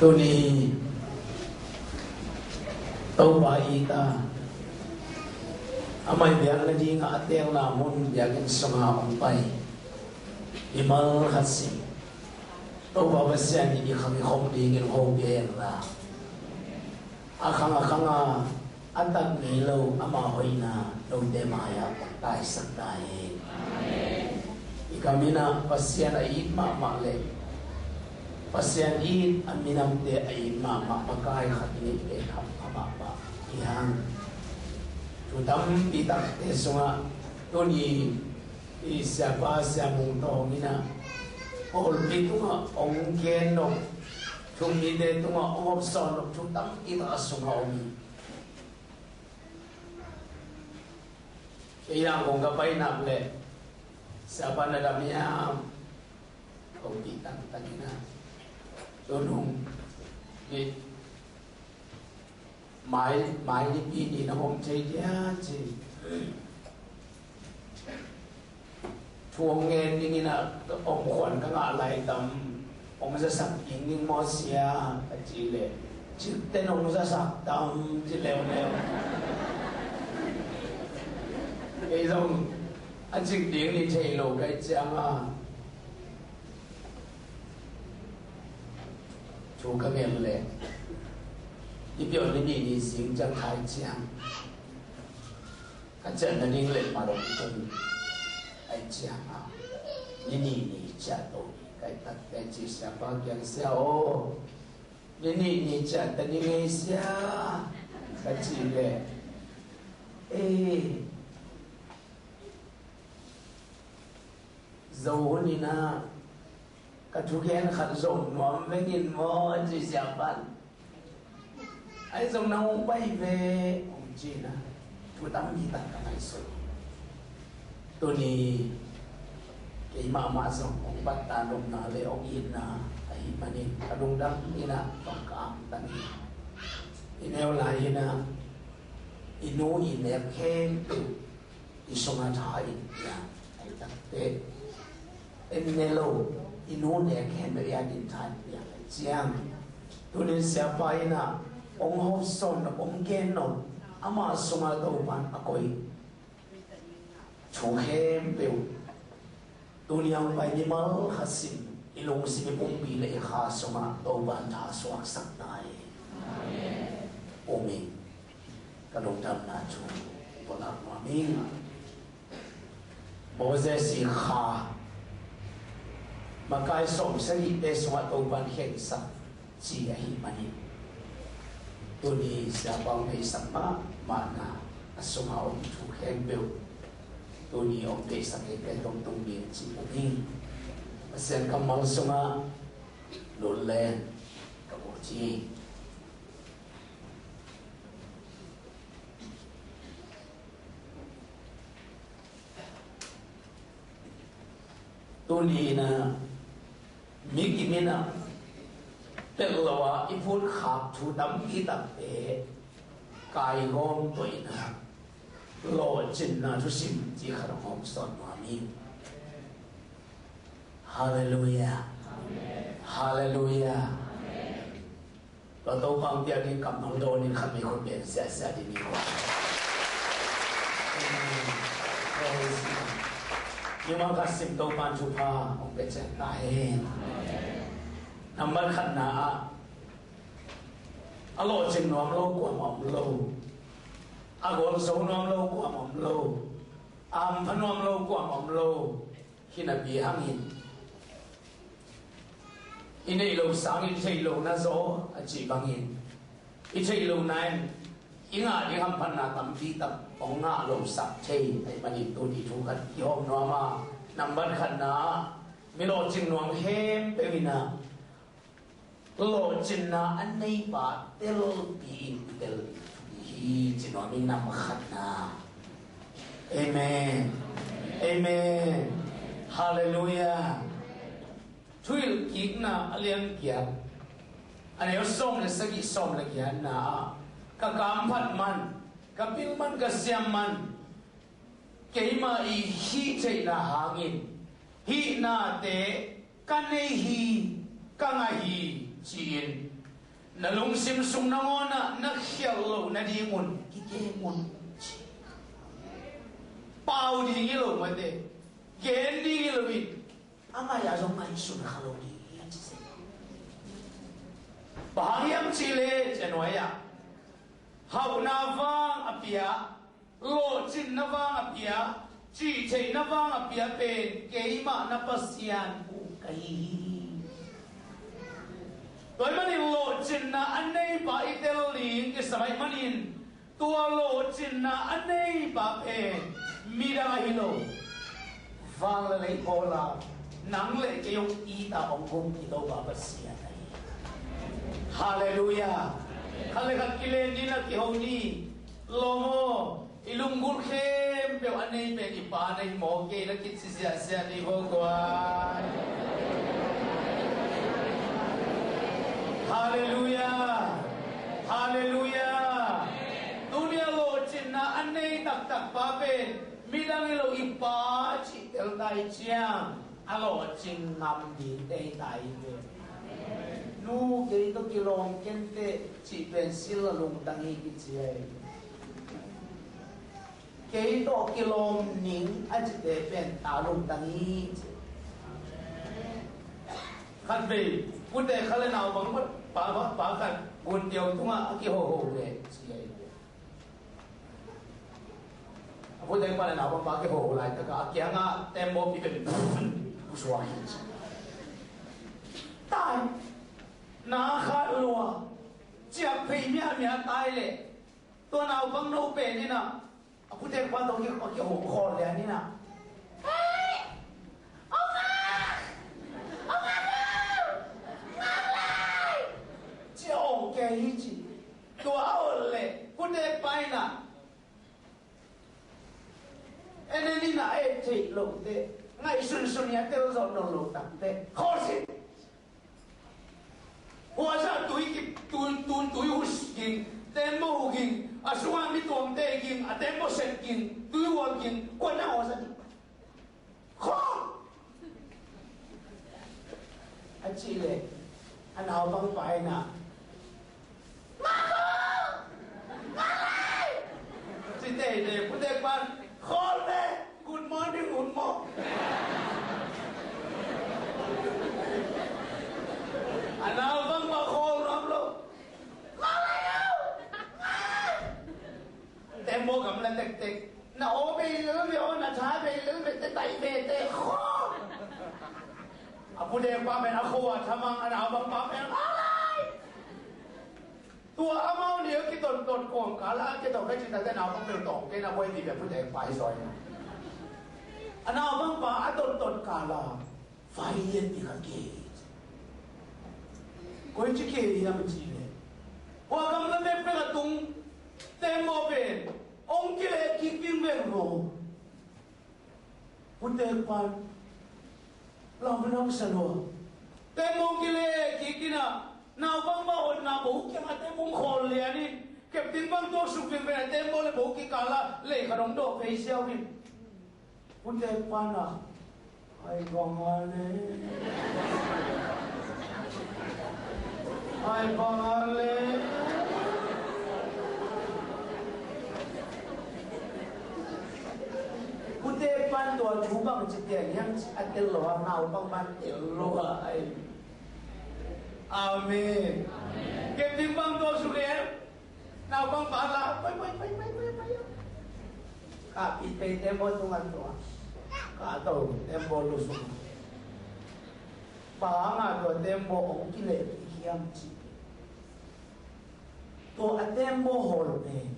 tôi đi tàu bay ta amai biar na di nga ateng la mun biakin sunga umpai imal hasi tàu ba basian di kami hom di ngin hom bien la akanga atak ni lo ama hoina lo de maya tai sak dai ikamina pasian ai ma le pasian i aminam te ai ma pakai khatini ke khap ma ihang tutam pitak te sunga toni isapa samung tongina ol pitunga ongken no tumi de tunga ongop son no tutam ita sunga ongi iya kong kapay na ple siapa na damia kong pitak tagina tunong di mai đi pi đi nó không chơi giá gì chuông nghe đi nghe là ông khoản các ngã lại tầm ông ra sập những những món xia chỉ lệ chứ tên ông ra sập tầm chỉ lèo cái dòng anh chỉ tiếng đi chạy lộ cái chăng à chú các em lệ đi biểu lên đi sinh trong hai chàng các trận là liên lệ mà đồng chung hai chàng à đi chả tổ cái tất cái chỉ sẽ bao nhiêu sao đi chả tất đi nghe sao cái chỉ lệ dầu ni na các chú khen khẩn rộng móm với nghìn mò chỉ sẽ bạn ai dòng nào bay về ông chị na chú tâm đi tận cả ngày xuân tôi đi cái mà dòng ông bắt ta đồng na lấy ông yên na ấy mà đi ta đồng đăng đi na tổng cảm tận nêu lại na inu nẹp khen đi sông Hà Thái ya ấy tận thế em nelo inu nẹp khen về gia đình Thái ya chiang tôi đi xe bay na ông hốt son ông khen nó ama suma đâu bạn akoi chú hem bêu dunia bay đi mal hasim ilung sini pumpi le kha suma đâu bạn tha suak sak nai amen kalong tam na chu polak amen boze si kha makai som sari te suat đâu bạn khen sak chi hi mani tôi đi sẽ bằng cái sắm mà na sung hậu chủ khen biểu tôi đi ông để sang cái đông đông biển chỉ một đi mà xem cầm máu sung á lột lên cả bộ chi tôi đi na mỹ kim na tên là ít phút khắp chú đắm kỹ tập để cài gom tuổi na lo chân na chú sim chỉ khả năng hồng son mà mình Hallelujah Hallelujah và tôi bằng tiếng đi cầm bằng đồ nên không bị khốn biển sẽ đi đi qua nhưng mà các sim tôi ban chú pa ông biết chạy tay number khăn na alo chừng nom lâu qua mỏm lâu agol sâu nom lâu qua mỏm lâu phan nom lâu qua mỏm lâu khi nào bị hăng in đây lâu sáng in chơi lâu na gió chỉ bằng in chơi lâu này in đi ham phan na tâm đi tập bóng na lâu sập chơi tại mà nhìn tôi đi chú gần khi hôm nó mà number khăn na mi lo chừng nom hem pe na lo chân na anh này bà tel bi tel hi chân nó mình nằm khát na amen amen hallelujah chui kik na alian kia anh ấy xóm là sagi xóm là kia na cả cam phát man cả pin man cả xiêm man cái mà hi chạy na hangin hi na te cái này hi cái ngày hi chiên na lung sim sung na ngona na khialo na di mun ki ke mun pau di ngilo mate gen di ngilo bi ama ya jong mai sun khalo di bahagiam chile chenoya hau na vang apia lo chin na vang apia chi chei na vang apia pen keima na pasian ku kai toy manin lo chin na anei ba itel ling ke samai manin tua lo chin na anei ba pen mira hilo vang le kola nang le ke yung ita ong kum ito ba pasian hallelujah halekat kile ni na ki honi lomo ilunggul khem pe anei pe ki pa nei mo ke na kit sia sia ni ho kwa hallelujah hallelujah dunia lo chin na anei tak tak pa pe midang lo ipa chi tel dai chiang alo chin nam di dei dai pe nu ke to kilong kente chi pen sil lung tangi ki chi ke to kilom ning a chi te pen ta lung tangi khat be pute khale naw bang pa khat gun tiao tunga ki ho ho le chi ai pute pa le naw bang pa ki ho ho lai ta ka kya nga tembo pi pen bu swa tai na khat lua chia pei mia mia tai le to naw bang no pe ni na aku teh kuat dong yang pakai hokor dia ni nak. Hei, Omar, ngalai, jauh ke hiji, tua oleh, kude paina. Ene ni na cik long te, ngai sun ya te usah nolong tak te, khosin. Wasa tui husking. Tempo huging, asuang mitong teging, a tempo setking, tuiwalking, kuana wasadi. Ho! At Chile, anaw bang paina. Mako! Malay! Si Tede, putek pan, Holme! Good morning, Unmo! Anaw bang makol, Ramlo? Tempo cầm lên tịch tịch nó ố bì lưỡi bì ố nó trái bì lưỡi bì tê tay bì tê khô à phụ đề ba mẹ nó khô à thầm ăn áo bằng ba mẹ nó lại tua áo máu nhiều cái tồn còn cả là cái tồn cái chuyện này nào không được tồn cái nào quay đi về phụ đề phải rồi anh áo bằng ba tồn cả là phải yên thì cả kì coi chứ kì làm gì này hoa cầm lên bếp cái là tung tempo ben ông kia kicking ben ro putek pan lam nam salo tempo kia kikina nào bang ba hot na bu kia ma tempo khol le ni kep tin bang to suk tin ben tempo le bu ki kala le kharong do facial ni putek pan na ai bangale ai bangale Pute pan tua cubang cetiak yang atel loa nau bang pan loa ai. Amin. Keting bang tua sulier nau bang pala. Pai. Kapi pe tempo tungan tua. Kato tempo lusung. Panga tua tempo ong kile kiam ci. Tua tempo holme.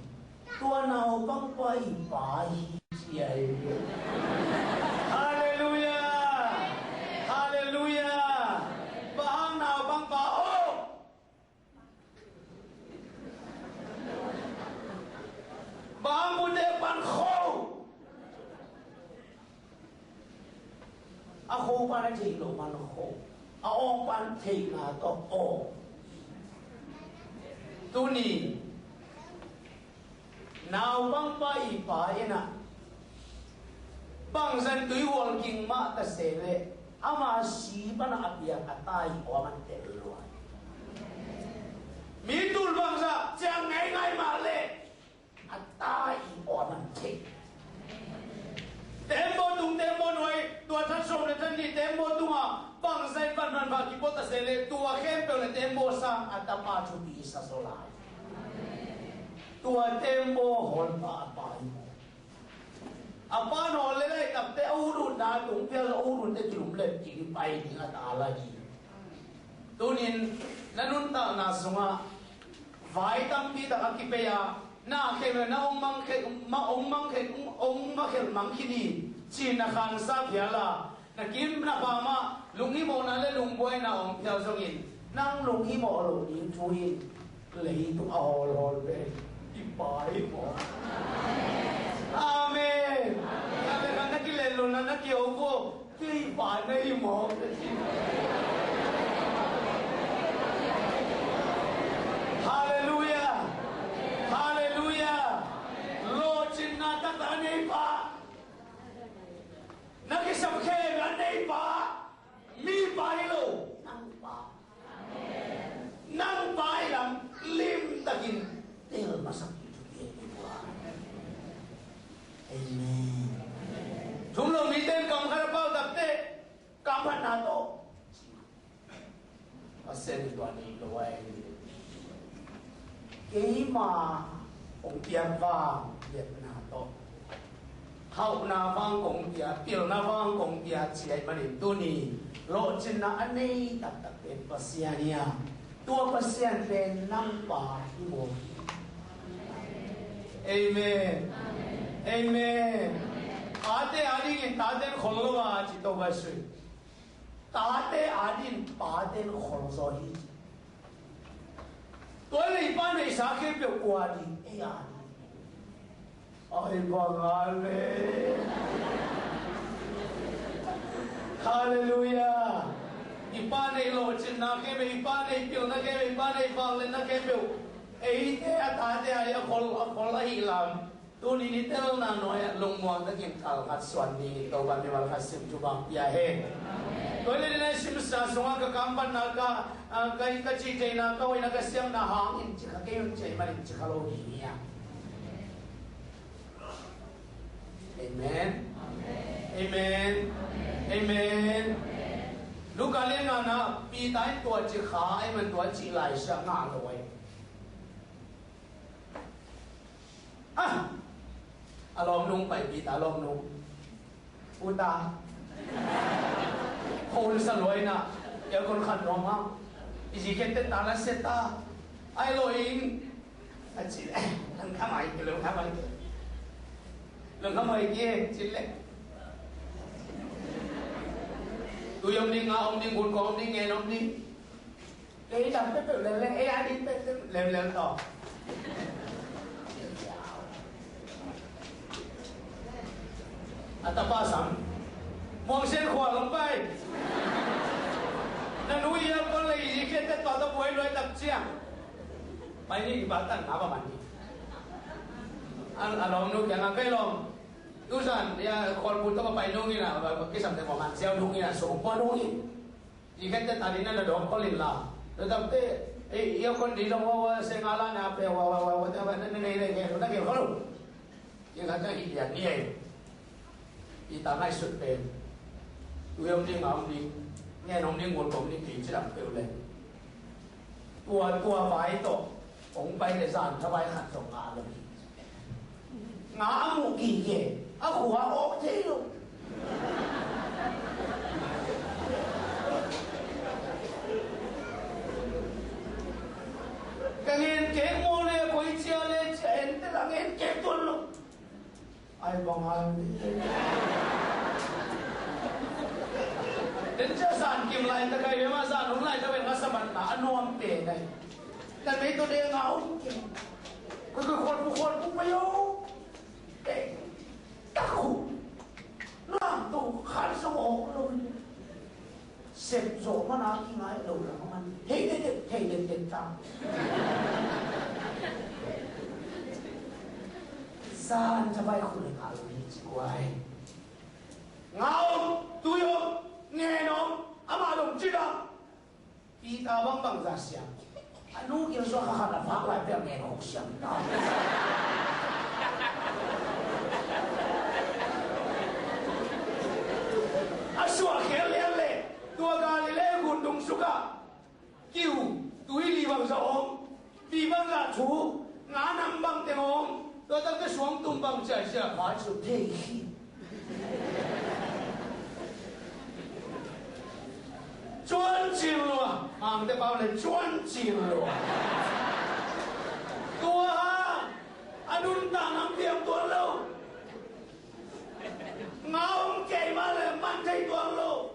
Tua nau bang pai pai. Haleluya, haleluya. Bahang nào bang bao. Bahang bude pan khô. A khô pan chỉ lo pan khô. A ong pan chỉ là to o. Tu ni. Nào bang pai pai na. Bang san tui wal king ma ta sele ama si bana apia atai o man telwa sa so lai tua tempo hon pa pa apa no le le tập te urut na tung pia urut te chum le ki pai ni ata la ji tunin nanun ta na sunga vai tam pi ta ki pe ya na ke na ong mang ke ong ma ke mang ki ni chi na khan sa pia la na kim na pa ma lung hi mo na le lung boy na ong pia zong in nang lung hi mo lo ni chu in lei tu ao lo le ki pai mo Amen. Amen. Nak kile lo nak kio ko ki pa nei mo. Hallelujah. Hallelujah. Lo chinna ta ta nei pa. Nak kisam ke la nei pa. Mi pa lo nang pa. Amen. Nang pa lam lim takin tel masak. Amen. Chúng lo mi tên cầm khai bao tập tê cầm hạt nào to. Và xem toàn đi rồi. Cái mà ông tiệm vàng Việt Nam to. Hậu na vang công tiệm, tiểu na vang công tiệm chỉ ai mà điểm tu ni. Lộ trình na anh ấy tập tập bên Pasiania. Tua Pasian bên năm bà đi bộ. Amen. Amen. Ate adin taden kholowa chito basu. Tate adin paden kholozo hi. Toile ipan ei sakhe pe kwadi e adi. Ai bagale. Hallelujah. Ipan ei lo chin na ke be ipan ei pil na ke be ipan ei bang le na ke pe. Ei te atate ai khol hi lam. Tu ni ni tel na noi lung muang ta kim kal khat swan ni to ban ni wal khasim chu bang pia he toi le na sim sa songa ka kam ban na ka kai ka chi te na ka oi na ka siam na hang in chi kha ke un che ma chi kha lo ni ya amen amen amen lu ka le na pi tai tua chi kha ai man tua chi lai sa nga lo wai Alom nung pai pi ta alom nung uta hol sa loi na ya kon khan rom ha isi kete ta la seta ai loin a chi thằng khá mày cái lượng khá mày kia chi lệ tụi ông đi ngao ông đi buồn con ông đi nghe ông đi cái làm cái tự lên ai đi lên to Atapa sam, muang sen khua lom bay. Na nuôi em con lấy gì kia tất cả các buổi lối tập chiang. Bay đi bảo tận apa mandi. Ang alom nu jangan kelom. Tusan dia khol puto pa bay nungi na, cái sam te mo man siao nungi na so pa nungi. Gì kia tất tadi na dom kolin la. Tetapi ia kon di dong wa sengala na pe wa ta ne ke na ke kholu. Yang kata hidup ni thì ta ngay xuất tiền tụi ông đi mà ông đi nghe ông đi nguồn ông đi kỳ chứ làm kiểu lên tua vải tổ ông bay để dàn cho bay hạt rộng ngã rồi ngã một kỳ kể khủa ốm thế luôn cái nghiên kế mua lên quay chia lên chén tức là nghiên kế tuần luôn ai bằng ai đến cho sàn kim lại ta cái mà sàn hôm nay ta về ngã sập nã nuông tệ này là mấy tôi đi ngáo cái con cũng phải yêu để các khu làm tù khăn sông ổ luôn xếp rổ mà nó khi nói đầu là không ăn thấy đến trăm sàn cho bay khu này cả luôn chỉ quay ngáo tôi yêu nghe nó ama đồng chí đó khi ta bằng ra xem anh nu kia số khá là phát lại phải nghe nó xem đó aswa khéo léo lệ tua gà lệ gùn đông suka kêu túi lì bằng gió chú ngã nằm bằng tiếng ông tôi đang cái xuống tung bằng chạy xe khá chịu thế khi chuẩn chịu luôn mang cái bao này chuẩn chịu luôn tua ha anh ta nằm tiệm tuần lâu ngao kể mà là mang thấy tuần lâu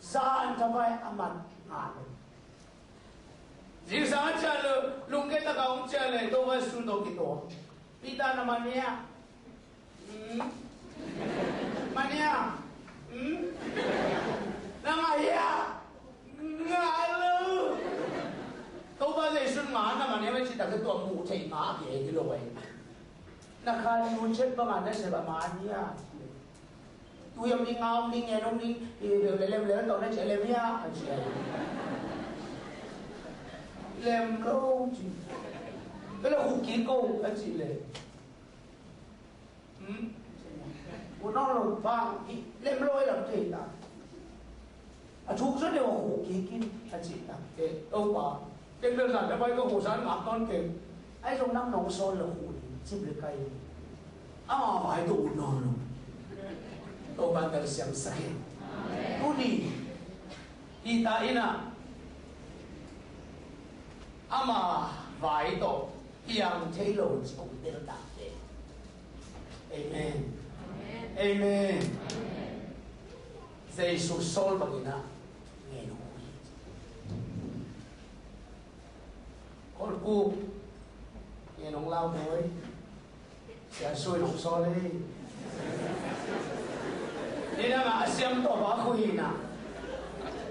saan sampai aman ngalo jika saja lu kita kaum cale tu wasu do gitu kita namanya mania nama ya ngalo tu wasu sun ngana namanya macam tak ketua mu cai ngah ke gitu way nak kalau muncul bagaimana sebab mania tu yang ni ngau ni ngenong ni lem tau na che lem ya lem lâu chứ cái là khu kiến câu anh chị lệ của nó là vàng lem lôi làm gì ta chú rất nhiều khu kiến kiến anh chị ta cái đâu mà cái đơn giản là bây cái hồ sán ngắm con kìm ai trong năm nông son là khu chim được cây mà phải đủ nó luôn tôi ban đầu xem say tu đi kita ina ama vai to yang thấy lộ trong tiếng đáp đấy amen amen Jesus sol bagina nghe nó con cu nghe nó lao thôi sẽ xuôi nó sol đi đi ra mà xem tổ bá khui na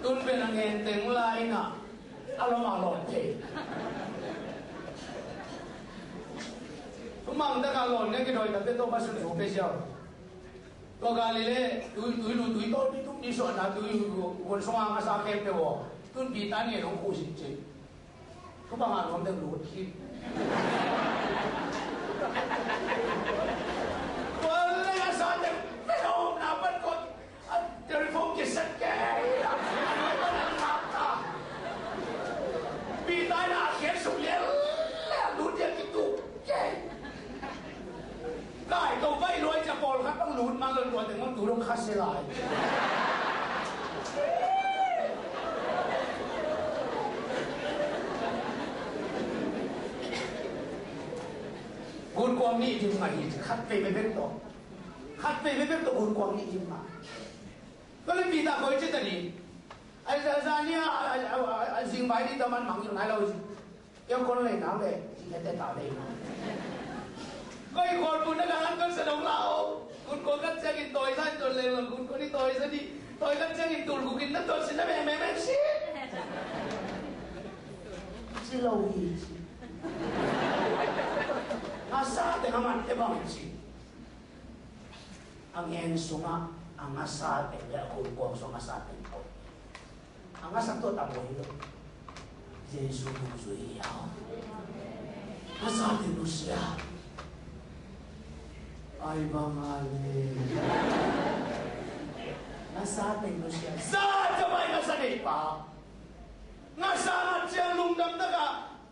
tuân bên anh nghe tiếng lai na alo mà lọt thế mang ta cả lọt nghe cái đôi tập tôi bắt xuống xuống cái sao tôi cả lệ tôi tôi đi xuống là tôi quân sông ang sa kẹp đấy vô tôi bị tai nghe nó khu sinh chứ tôi bằng anh không được lọt khi tôi lấy sao để phải không nào vẫn còn telephone cái sắt cái bị tai nạn khiến sụp liền lún điện cái tủ cái cầu vay lôi cho bò khácต้องlúnมาเลยตัวถึงมันถูต้องคัดเสียหลายคุณความนี่จริงไหมคัดไปไม่เป็นตัวคัดไปไม่เป็นตัวคุณความนี่จริงไหมก็เลยปีตาคอยเช่นนี้ไอ้ซาเนี่ยสิ่งใบที่ตะมันหมังอยู่ไหนเราเดี๋ยวคนเลยน้ำเลยที่จะตาเลยก็อีกคนคุณนักการก็สนุกเราคุณคนก็จะกินตัวท่านตัวเลยคุณคนที่ตัวซะดิตัวก็จะกินตุ่นกูกินนั่นตัวสินะแม่สิสิเราอีอาซาแต่มันเต็มบ้างสิอังเงินสุมาอังอาซาแต่แล้วคุณกวางสุมาซาแต่เขาอังอาซาตัวตาบอดเลยเยซูดูสวยยาวอาซาแต่ดูเสียไอ้บางอะไรอาซาแต่ดูเสียซาจะไปอาซาเด็กป่าอาซาเจ้าลุงดำตะกะ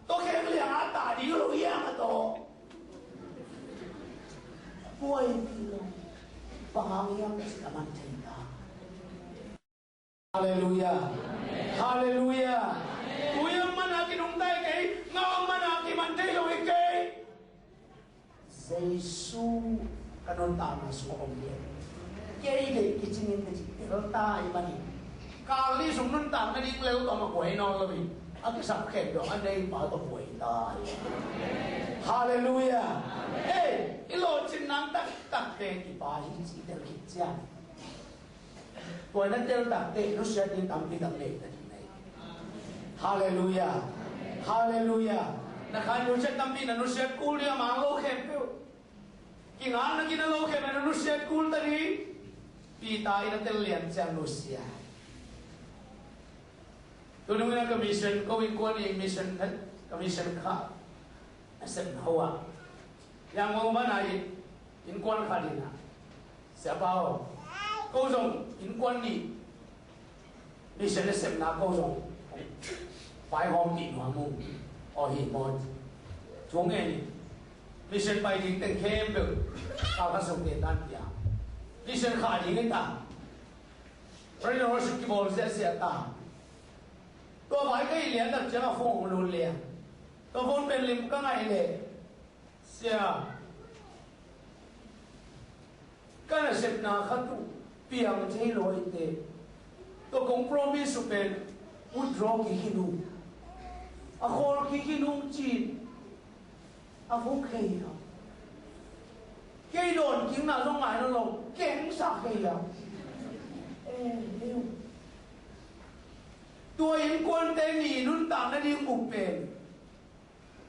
ตัวแข็งเลี้ยงอาตาดีก็รู้ยังอ่ะตัวป่วยพี่ลงปังยังไม่สามารถถึงได้ฮาเลลูยาฮาเลลูยากูยังมันอากินงได้ไงงามันอากิมันได้เลยไงเยซูกันนตามาสุขเดียเกี่ยเลยกิจนินติเราตายมันนี่กาลีสุนันตาไม่ดีเลยต้องมาป่วยนอนเลยอากิสักแค่เดียวอันนี้มาต้องป่วยตายฮาเลลูยาเอ้ยอีโลจินนังตักเตกิบาฮิจิเดกิจานตัวนั้นเดลตักเตนุสยาดินตามที่ตักเตนั่นเองฮาเลลูยาฮาเลลูยานักการนุสยาตามที่นุสยาคูลีมาโลเข้มเปล่ากินงานนักกินโลเข้มนั่นนุสยาคูลตานีปีตายนั่นเตลเลียนจังนุสยาตัวนู้นนะคอมมิชชั่นก็วิ่งกวนอีกมิชชั่นนั้นคอมมิชชั่นข้าเสร็จหัวยังมองบ้านไหนอินกวนขาดินะเสียเปล่าก็ส่งอินกวนนี่มิชชั่นเสร็จนะก็ส่งไฟหอมกินหัวมุง ở hiện một chúng nghe listen bài tiếng tiếng khem được cao các sông tiền đan bia listen khá đi người ta rồi nó sẽ kêu bol sẽ ta tôi phải cái liền đặt cho nó phong luôn liền tôi vốn bên lim cái này này sẽ cái này sẽ na khát tu piang chơi lối thế tôi compromise bên withdraw cái gì luôn à khổ cái gì luôn chỉ à không khay à cái đồn kiếm nào trong ngoài nó lồng kén sạc khay àตัวเองควรแต่หนีนุ่นต่างนั่นเองบุกเป็น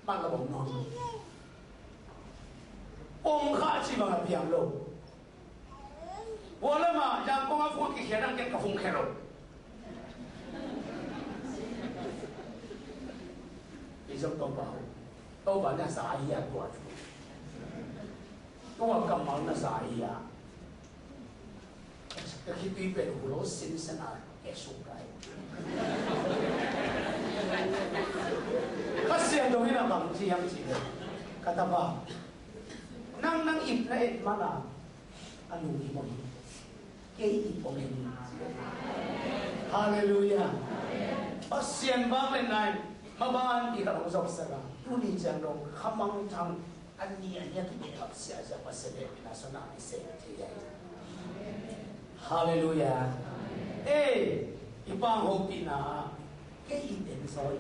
มันก็บอกน้ององค์ข้าชีบังเพียงโลกวันละมาอย่างกองอาฟูกิเขียนนั่งเก็บกับฟงแคโรอีสมตัวเบาตัวเบาเนี่ยสายยาตัวชูตัวกำมังเนี่ยสายยาก็คิดดีเป็นหัวเราสินสนาแก่สุขใจข้าเสียงตรงนี้นะบางทียังจีเลยกระตับนั่งอิบนะเอ็ดมาละอันนู้นอีกคนเกี่ยอีกคนนึงฮาเลลูยาข้าเสียงบ้างเป็นไงมาบ้านอีกเราจบสักผู้นี้จะลงขมังทำอันนี้ที่เป็นอับเสียจะมาเสด็จนาสนาเสด็จที่ใหญ่ฮาเลลูยาอีบางโฮปีน่ะแค่อีเด่นซอย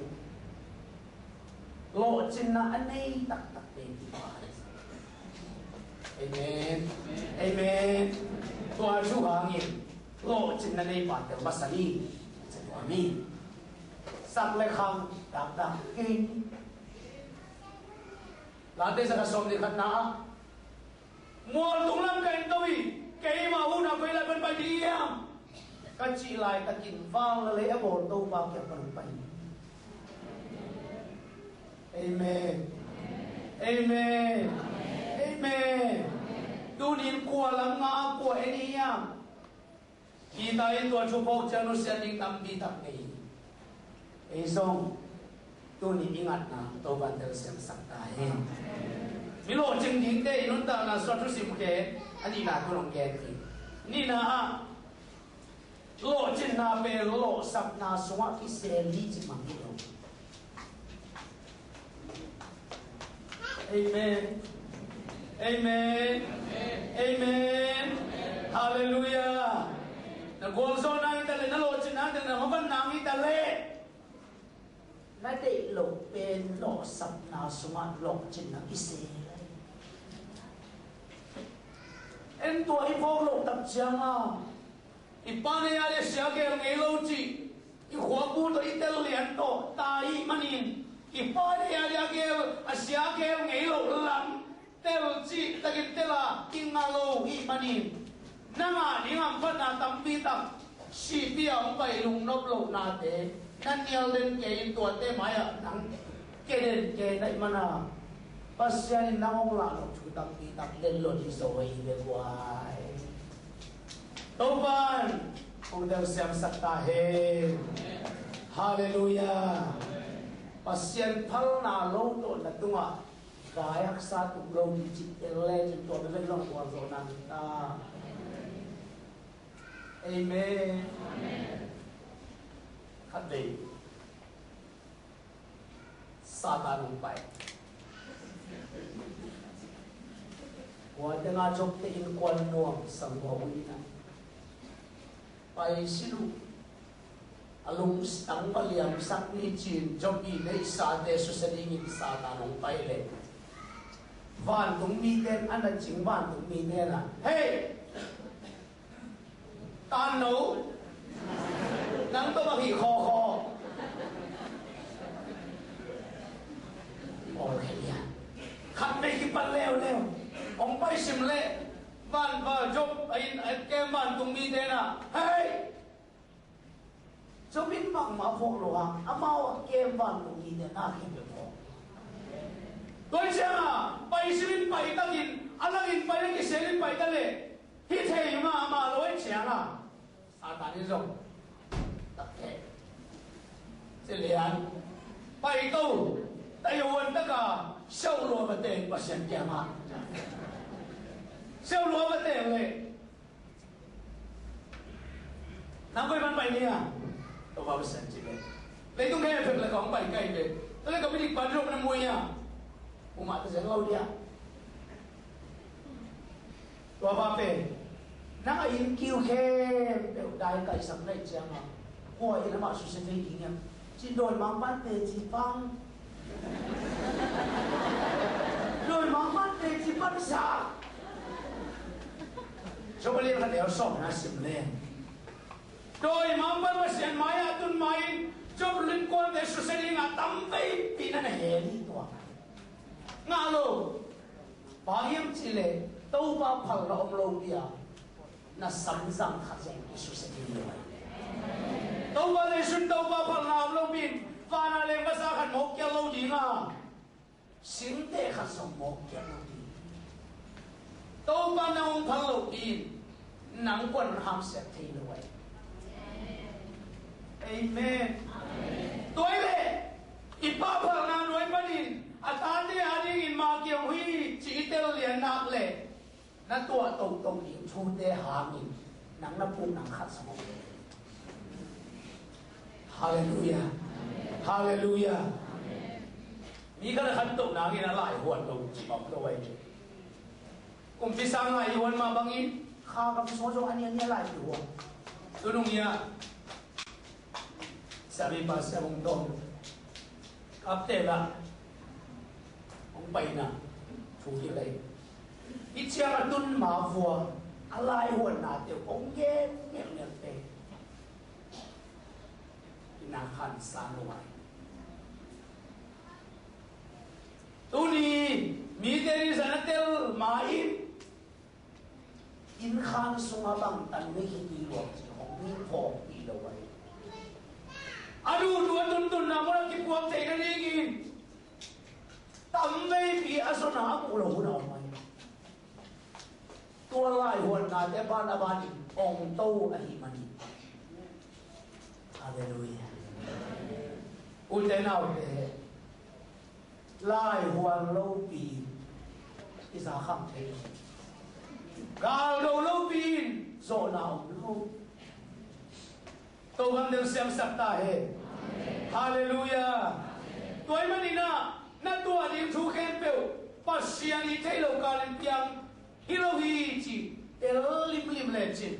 โลจินน่ะอันนี้ตักเป็นที่บ้านเอเมนเอเมนตัวชูหางอินโลจินน่ะในป่าเดี๋ยวมาสนีจะตัวมีสักเล็กคำดักกินหลานเด็กสักสมเด็จขนาดมัวตุงลำกันตัวอีเกี่ยมาหูนักเวลาเป็นไปดีอ่ะก็จีไลตะกินฟังเลยโบนตัวฟังเกี่ยวกับไปเอเมนเอเมนเอเมนดูนินกลัวลังงากลัวเอนี่อ่ะกีตาร์ตัวชูโพกจะนุเสียดิ้งทำดีทำนี้เอซงดูนินอิงัดนะตัวบันเทิงเสียงสักตายมิโลจึงดิ้งได้นุ่นตานะสุดทุสิมเกอันนี้น่าคุณลองแกทีนี่นะโลจินนาเปโลสับนาสวะกิเซลีจิมังกิโลเอเมนเอเมนเอเมนฮาเลลูยานะโกลโซนาอิตาเลนะโลจินนาเดนะมันนางอิตาเลนั่นเด็กโลเป็นโลสับนาสวะโลจินนากิเซเอ็นตัวอีพวกโลกตับจังอ่ะอีปานเนี่ยอะไรเสียเกลเงโลจีอีหัวกูตัวอีเตลเลียนโตตายมันอินอีปานเนี่ยอะไรเกลเสียเกลเงโลลังเตลจีตะกินเตล่ากินมาโลอีมันอินนั่งอ่ะนี่งามพันนาตัมปีตัมชีเปียงไปลุงนบโลนาเตนั่นเดียวเล่นเกย์ตัวเต้ไม้อ่ะนังเกย์เล่นเกย์ได้มันอ่ะปัสยานินังองลาโลชุตัมปีตัมเล่นโลดิโซยเบกวายTuhan, Engkau siap saktahe, Haleluya. Pasien palna loto na tunga, kayak satu belum dicipele jentuh belum kuasa nanta. Amen. Kade, Satan umpai. Kuat dengan jok tein kuan nuang sangguhina. ไปสิลูกอารมณ์ตั้งมาเลี้ยงสักนิดจีนจบอีในสาเดสุสดิงินสาตาลงไปเลยวันตรงมีเด่นอันนั้นจริงวันตรงมีเด่นอ่ะเฮ้ตาหนูนังตัวมาขี่คอโอ้ยเนี่ยขัดไม่คิดปันเร็วองไปสิมเล่บ้านว่าจบไอ้แกบ้านตรงมีเดน่ะเฮ้ยจบบินมังมาพงหลวงอามาว่าแกบ้านตรงมีเดน่าขึ้นไปพงโดยเช่นไปสิบินไปตั้งอินอะไรอินไปตั้งกี่เซลินไปตั้งเลยที่เทยมาโดยเช่นซาตานนี่จงตัดเทเสียนไปตู้ siêu lúa bát tê bát sen kia mà siêu lúa bát têเลยnắm với ban bảy nè tôi vào bát sen chỉเลยlấy tung cái phật là còn bảy cây về tôi lấy cái gì bán rộng năm mươi nha ông mà tôi sẽ lâu đi à tôi vào về nãy anh kêu khen đều đại cái sắm này chứ mà coi là mà suy nghĩ gì nhỉ chỉ đôi mang bát tê chỉ băng đôi mang bát tê chỉ băng sao cho cái này là sống na sim lên đôi mang bát bát sen mai à tuần mai cho liên quan đến sự sinh ngã tâm vây bị nó hệ đi toa ngã lô bảo hiểm chỉ lệ đâu bao phật là ông lâu đi à na sắm răng khát rèn cái sự sinh như vậy đâu bao lệ xuân đâu bao phật là ông lâu bin và na lệ bác sa khát một kia lâu đi ngà sinh tế khát sống một kia lâu đi đâu bao na ông phật lâu bin nắng quân ham sẽ thấy như vậy Amen. Tôi lệ, ít ba phần nào nói bất định, ta đi đi in mà kiểu huy chỉ tiêu liền nạp lệ, na tua tổ điểm thu để hạ mình, nắng na bung nắng khát sống. Hallelujah, Hallelujah. Ní cái là khát tổ nắng cái là lại hoàn tổ chỉ bảo tôi. Cùng phía sang lại hoàn mà bằng in, khá gặp số số anh em lại hoàn. Tôi đúng nhá. Sabi pa sa mong dong kapte la ông bay na thu hi lei ít chiang tun ma vua alai huan na te ông ye ngel te ina khan san lo ai tuni mi te ni sanatel mai in khan sunga bang tan me hi ti lo chi hong ni pho ti lo ai aduh dua tuntun namun kita buat saya ni tamai pi asal nak ulah mai tua lai huan na te ba na ba ni ong tau ahi mani hallelujah utenau te lai huan lâu pi isa kham thế gal lâu pi zo nào lâu tôi vẫn đều xem sắp ta hết hallelujah tôi mà đi na tua điểm thu khen biểu bắt xiang đi thấy lâu cả lên piang hi lâu hi chỉ tel lim lên trên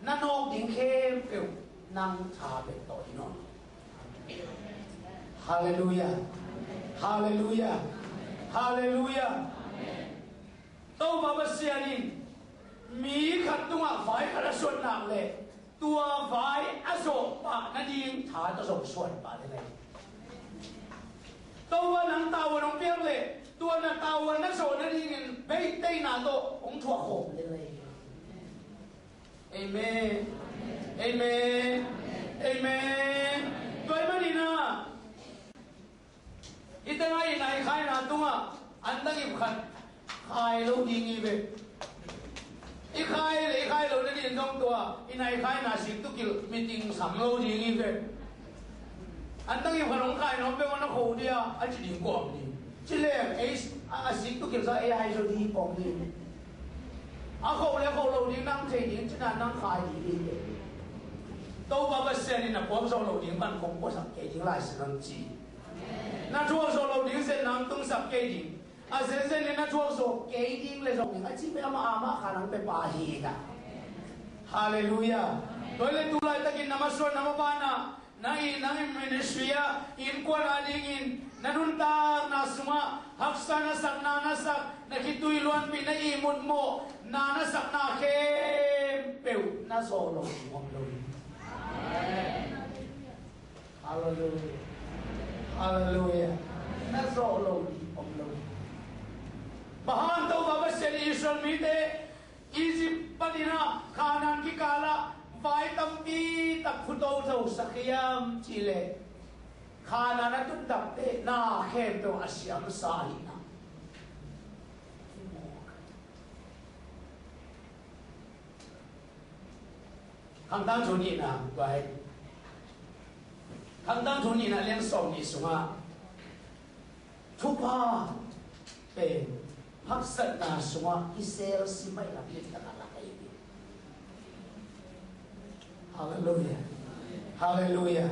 na nô điểm khen biểu năng thà về tội nó hallelujah hallelujah hallelujah tôi mà bắt xiang đi mỹ khát tung à phải khát xuân nặng lệ tua vai aso pa na ding tha to so suan pa le to wa nang ta wa nong piang le tua na ta wa na so na ding bei tei na to ong thua khom le amen amen amen toi ma ni na ita ngai nai khai na tunga an dang im khat khai lo ding i be I khai lo na din dong tua inai khai na sik tu kil meeting sam lo ding i ve an tang i pharong khai no pe wana kho dia a chi ding ko ni chi le a sik tu kil sa ai so di pom ni a kho le kho lo ding nang thei ding chi na nang khai di di to ba ba se ni na pom so lo ding ban khong ko sak ke ding lai se nang chi na chuo so lo ding se nang tung sak ke ding a sen ni na chuo so ke ding le so ni a chi pe ama kha nang pe pa hi ka hallelujah toi le tu lai takin namaswa namabana nai ministry in kwa ading in nanunta na suma haksana sak na sak na kitui luan pi na imut mo na sak na ke peu na so lo mom lo hallelujah hallelujah na so lo mom lo bahan to baba seri Israel mite Egypt padina kanan ki kala vai tampi tak phuto thau sakyam chile khana na tun tak te na khem to asyam sahi na khang tang chu ni na vai khang tang chu ni na leng song ni sunga thu pa เป็นพักสัตนาสวะอิเซลสิไม่ละพิจารณาไอ้ดิฮาเลลูยาฮาเลลูยา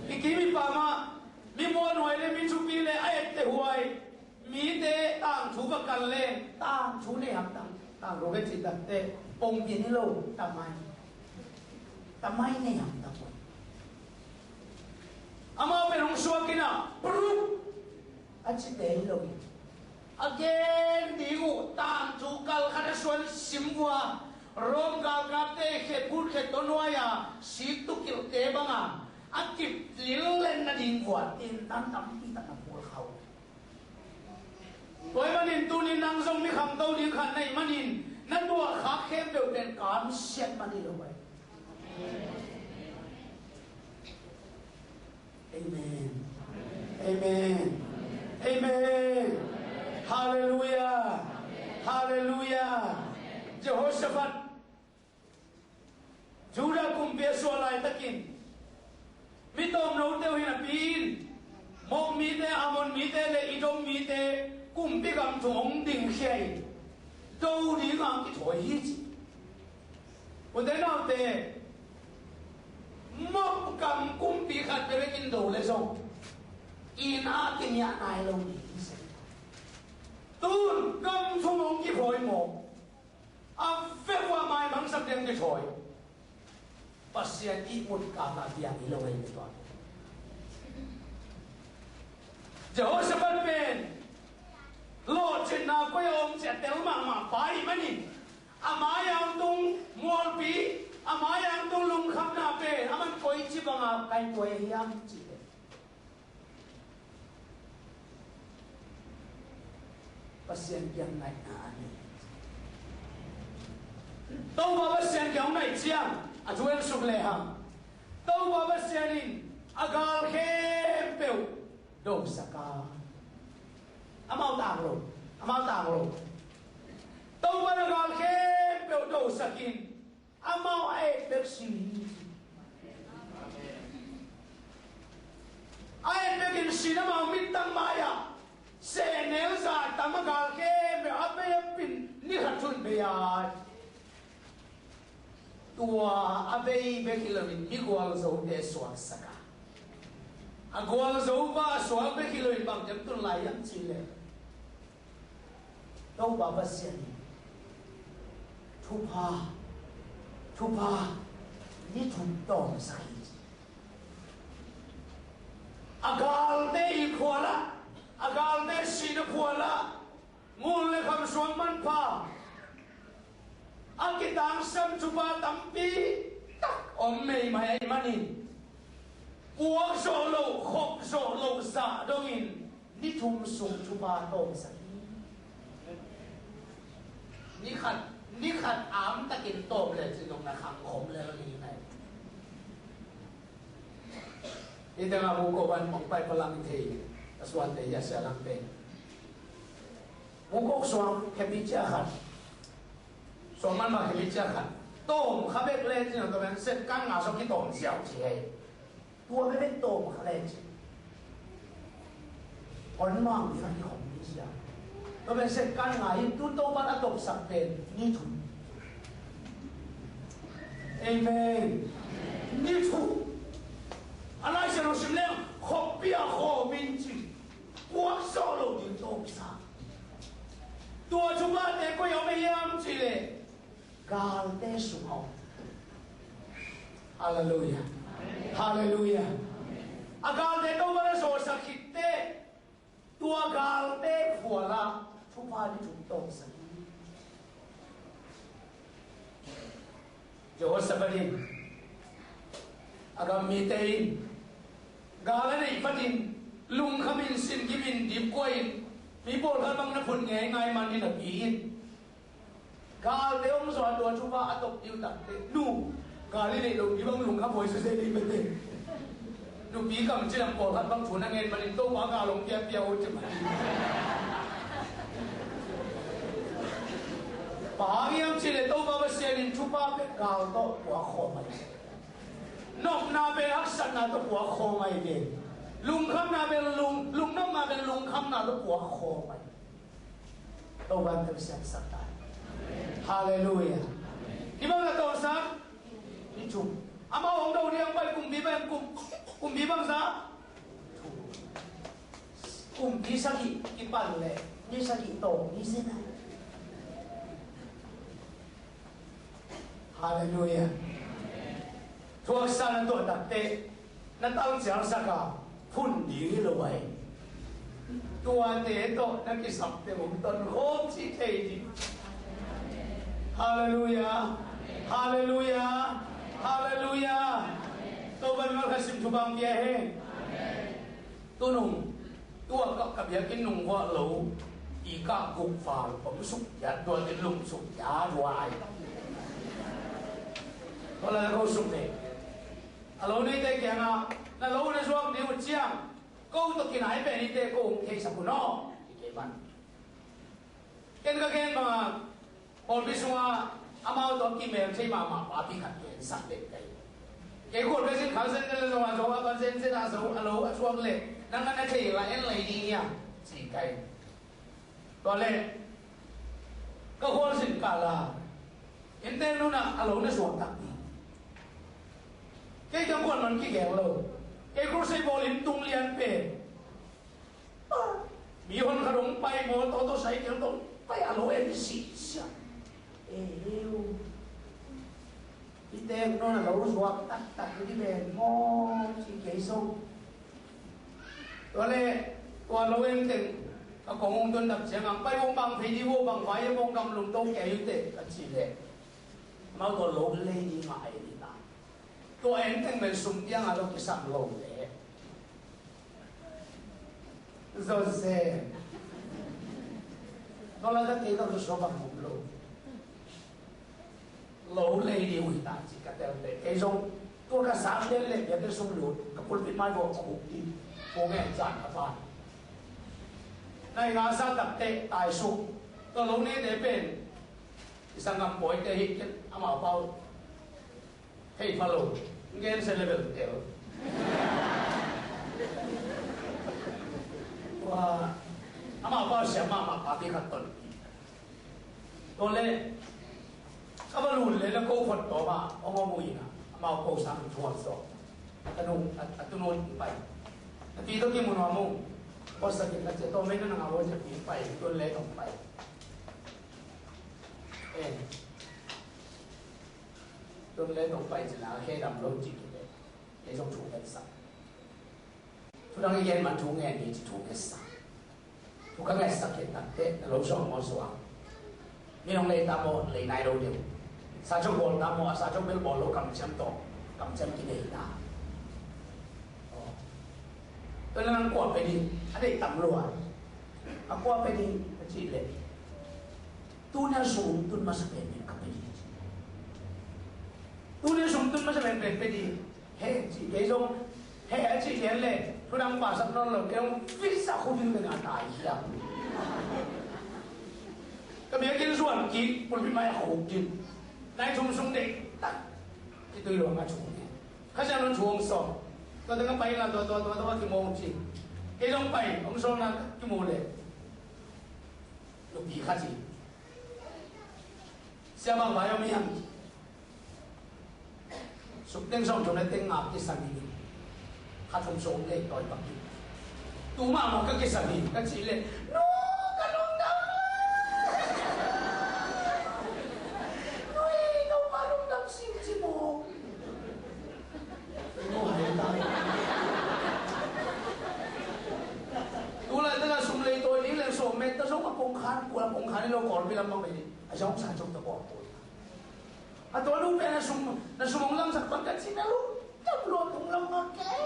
อีกทีมีปามามีมวลหน่วยเลยมีชุบีเลยไอ้เตหวยมีเตต่างชูประกันเลยต่างชูเนี่ยครับต่างโรเกจิตเตปงยินโลทำไมเนี่ยครับทำไมอามาเป็นองค์ชัวกินะปรุอาจิเตโลagain diu tam chu kal khana suan simwa rom gal gate khe put khe tonwaya si tu kil te banga akip lil len na ding wa tin tam tam ti ta na pol khau toy manin tu ni nang zong mi kham tau ding khan nei manin nan tua kha khem deu den kam siat mani lo bai amen amen amen hallelujah hallelujah Jehoshaphat Judah kum beso lai takin mitom no teu hina pin mok mi te amon mi te le idom mi te kum pi gam thong ding khei do di ngang ki thoi hi chi und den au te mok gam kum pi khat pe kin do le so in a tin ya nai lo ni tuôn cầm thung ông kịp hồi một phép qua mai mắng sắp đêm cái thổi và xe ít một cả là tiền đi lâu hay một toàn dẫu sẽ bắt bên lộ chuyện nào quay ông sẽ téo mà phải mà nhìn mai ang tung mual pi mai ang tung lung khắp na bên mình coi chỉ bằng cái tuổi hiam chỉ pasien yang naik ani. Tahu bawa pasien yang naik siang, ajuan subleham. Tahu bawa pasienin agal kempeu dosaka. Amau tanglo. Tahu bawa agal kempeu dosakin. Amau bersih. Bekin sini mau mintang maya. Senel sa tamagal ke me abem pin ni hatun beya tua abei bekilomin mi gwal zo de swak saka agwal zo ba swak bekilomin bang jam tun layam chile tau baba sian thupa ni thum tom sai agal de ikhwala agal ne sina puala ngul le kham suam man pa akitang sam chupa tampi tak om mei mai manin uak solo khop solo sa dongin ni thum sum chupa tom sa ni khat am takin tom le chinong na kham khom le ni nai itanga mu ko ban mong pai palang thei aswan te ya sa lang pe mukok swam kebicha khat soman ma kebicha khat tom khabek le chin to ben set kan nga so ki tom xiao chi hai tua me ben tom khale chi on mang ni ka ki khom ni sia to ben set kan nga hi tu to ban atop sak pen ni thu amen ni thu alai se no simle khopia kho min chi quốc solo những tôm sa tua chúng ta để có yếu mấy em chỉ để gal te sung hậu hallelujah hallelujah gal te đâu mà nó so sakit te tua gal te phù la chúng ta đi chúng tôm sa Jauh sebenarnya agam mitein gal này phát in lung khamin sin gimin dip koin mi bol khan bang na phun ngai ngai man ni na pi gal de om so do chu ba atop tiu tak te nu gal ni lo di bang lung kha boy se se di bete nu pi kam chi nam bol khan bang chun na ngen man to ba ga long pia pia o chi ma ba yam chi le to ba ba se ni chu ba pe gal to wa kho mai nok na be aksan na to wa kho mai deลุงคำนาเป็นลุงน้องมาเป็นลุงคำนาลูกหัวโคไป tàu ban tâm sáng sắc tại hallelujah đi bằng là tàu sáng đi chung ama ông đầu đi ông bay cùng bí bằng giá cùng bí sắc cái bản lệ như sắc tổ như thế này hallelujah thuộc sang tổ đặc tệ nó tao chẳng sắc cả phun đi rồi tua tế tổ nó cái sập tế một tuần khốp chỉ thế gì hallelujah hallelujah hallelujah tôi vẫn nói là xin chúc bạn bia he tôi nung tôi cặp bia cái nung hoa lẩu ý cả cục phà bấm súc giá tôi cái lùng súc giá hoài đó là câu súc này lẩu này đây kia na lẩu này xuống đi một chiang câu tôi kia này về đi đây câu thế sao nó cái bạn cái mà còn bây giờ amao đó kim mèo chơi mà bà bị khát tiền sắp đến cái cuộc cái gì khảo sinh cái là rồi con sinh sẽ là số alo xuống lệ năng năng cái là em lấy đi nha chỉ cái đó lệ cái cuộc sinh cả là em tên nó là alo nó xuống tặng cái trong quần mình cái ghẹo rồi cái cuộc sinh bò lên tung liền về mi hôn khá đúng bay mô tô say kiểu tô bay alo em xịt xịt yêu cái tên nó là lẩu ruột tắt cái bèn ngon chỉ kể sông đó là qua lẩu em tình còn ông tuân đập xe ngang bay ông bằng thì đi vô bằng phải ông cầm lùng tô kẻ như thế là chỉ để mau tôi lẩu lên đi mãi đi ta tôi em tình mình sung tiếng là cái sắm lẩu để rồi xe đó là cái đó là số bằng một lẩu lẩu lấy đi hủy tàn chỉ cả theo để cái giống tôi cả sáng lên lên cái sông lụt các quân việt mai vô cũng đi cô nghe giản các bạn này ngã sang tập tệ tài sung tôi lẩu này để bên sang ngắm bồi cái hít cái áo bao hey follow nghe sẽ level đều và áo bao xem mà bà bị khát tuần tôi lên các bạn luôn lên là câu Phật đó mà ông mui na mà câu sang chuột rồi anh nung bay tapi itu kita mau ngomong bos sakit aja to mereka nang awal jadi bay tôi lên ông bay tôi lên ông bay chỉ là khi làm lâu chỉ cái cái trong chủ cái sao tôi đang nghe mà chủ nghe thì chủ cái sao tôi cái ngày sakit tante lâu sau mau xuốngนี่น้องเลยตามบอกเลยนายเราเดียวซาจงบอลตามบอกซาจงเบลบอลเรากำแชมป์ต่อกำแชมป์กินเองนะตัวนั้นกวาดไปดีอันนี้ตำรวจกวาดไปดีจีเลยตัวนี้สูงตัวมาสเปนเป็นกับไปดีตัวนี้สูงตัวมาสเปนเป็นไปดีเฮ้จีเกยงเฮ้จีเลี้ยงเลยตัวนั้นป่าสักน้องเราเกยงวิสาคุบินเป็นอะไรอย่าง cái miếng kia ruột kín một cái máy hổ kín này chung xuống để tắt cái tôi rồi mà chung cái sao nó chuông sọ tôi đang bay là tôi cái mồm gì cái giống bay ông sọ là cái mồm này lúc gì khác gì xem bằng vài ông miếng sụp tiếng sông trong này tiếng ngạp cái sàn đi khác chung xuống để đòi bằng tu mà một cái sàn đi cái gì lên nó cái nó đâu tôi lại tức là sum lấy tôi đi lên sổ mệt tôi sống ở công khán của công khán đi lâu còn bị làm bằng gì ở trong sản trong tôi bỏ tôi tôi lúc này là sum ông lâm sạc bằng cái gì nó lúc chấp luôn cũng lâm mà cái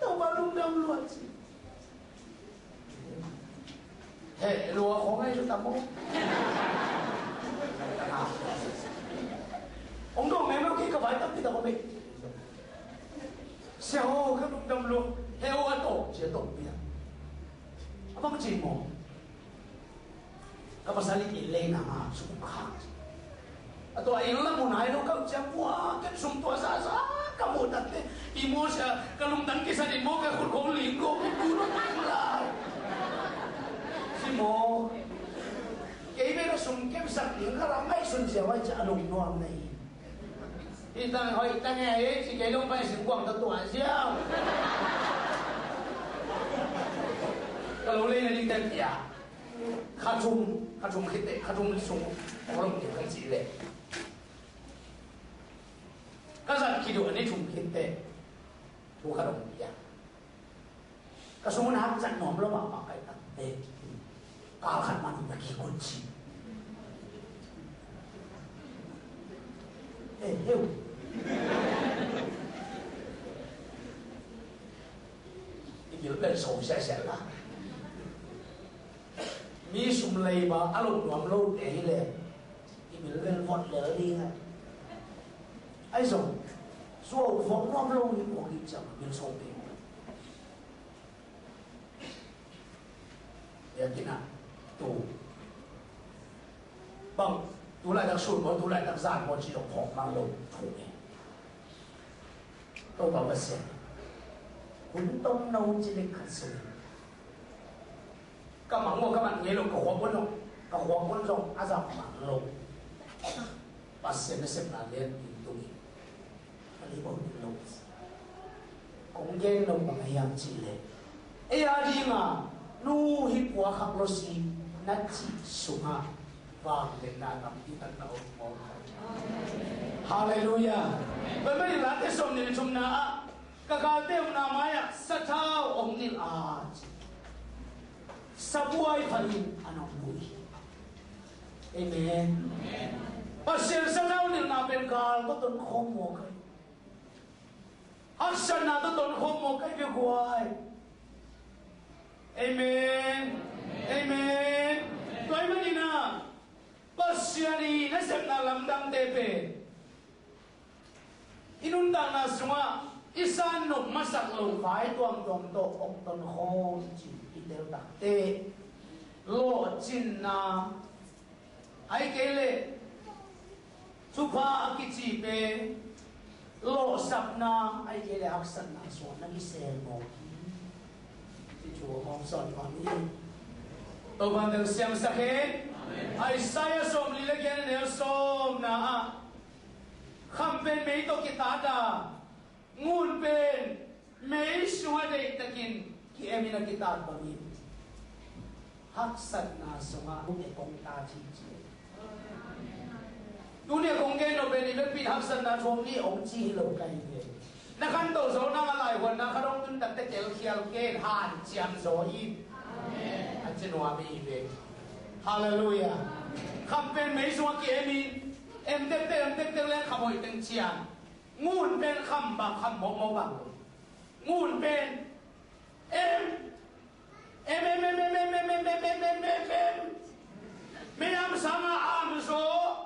tôi vào lúc lâm luôn gì hệ lúa khó ngay chúng ta mua ông đồ mẹ mấy cái vải tóc thì tao có biết sao cái lúc lâm luôn theo ở tổ chỉ tổ biệt bác chỉ mò các bác sĩ đi lên nào mà sung khang tôi anh là muốn nói nó các cháu quá cái sung tua xa các một đặt thế đi mua xe cái lùng tấn cái xe đi mua cái khối khối liền cô cái cú nó tăng lại chỉ mò cái sum kem sak ling kara mai sun sewa cha lung nuam nei itang hoi tang e si ke long pai sim quang ta tua xiao kalau le ni den ya kha chum khite kha chum sung orang ke kan ji le ka sa ki do ni chum khite tu kha dong ya ka sung na hak chan nom lo ma pa kai ta te ka khan man na ki kun chi hiểu cái bên sầu sẽ là mi sum lầy mà alo nuam lâu để lệ cái bên vọt lỡ đi ngay ai rồi số vọt nuam lâu những cuộc đi chậm bên sầu tiền để cái nào tù bằng tú lại đặc sụn tú lại đặc giản chỉ được học mang lâu thủ này tôi bảo là xem cũng đông nâu chỉ để khẩn sụn các bạn nghe luôn cả hoa quân rong á dọc mang lâu và xem là lên tìm tôi và lấy bao nhiêu lâu cũng nghe lâu bằng ai ăn chỉ lệ ai đi mà nu hít quá khắc lô xì nát chỉ sung ha và lên là tâm tí tận đầu một Hallelujah bởi mấy là cái sông này chúng na các cái tem na maya sát thao ông nín à sabuai phalin anong bui amen pasir sát thao nín na bên gal có tuần không một cái action na có tuần không một cái việc quay amen amen tôi mới đi na Pasiani na sem na lamdam tepe inundang na sunga isan no masak lo vai tuam to ok ton khon chi itel takte lo chin na ai kele chupa kichi pe lo sap na ai kele haksan na so na gi sel mo ki chu hom son ma ni to ban del siam sakhe Isaiah som lila kaya na som na kham pen mấy to kita da ngun pen mấy suha de takin ki emina kita bangin haksat na sunga ne kong ta chi chi tu ne kong gen no pen ni pen haksat na chom ni ong chi lo kai ne na kan to zo na lai hon na kharong tun tak te kel khial ke han chiam zo yi amen achinwa mi be Hallelujah. Kham pen mấy số kia em tết lên kham hồi từng chiang ngun pen kham bạc kham mong bạc ngun pen em mấy am sama am số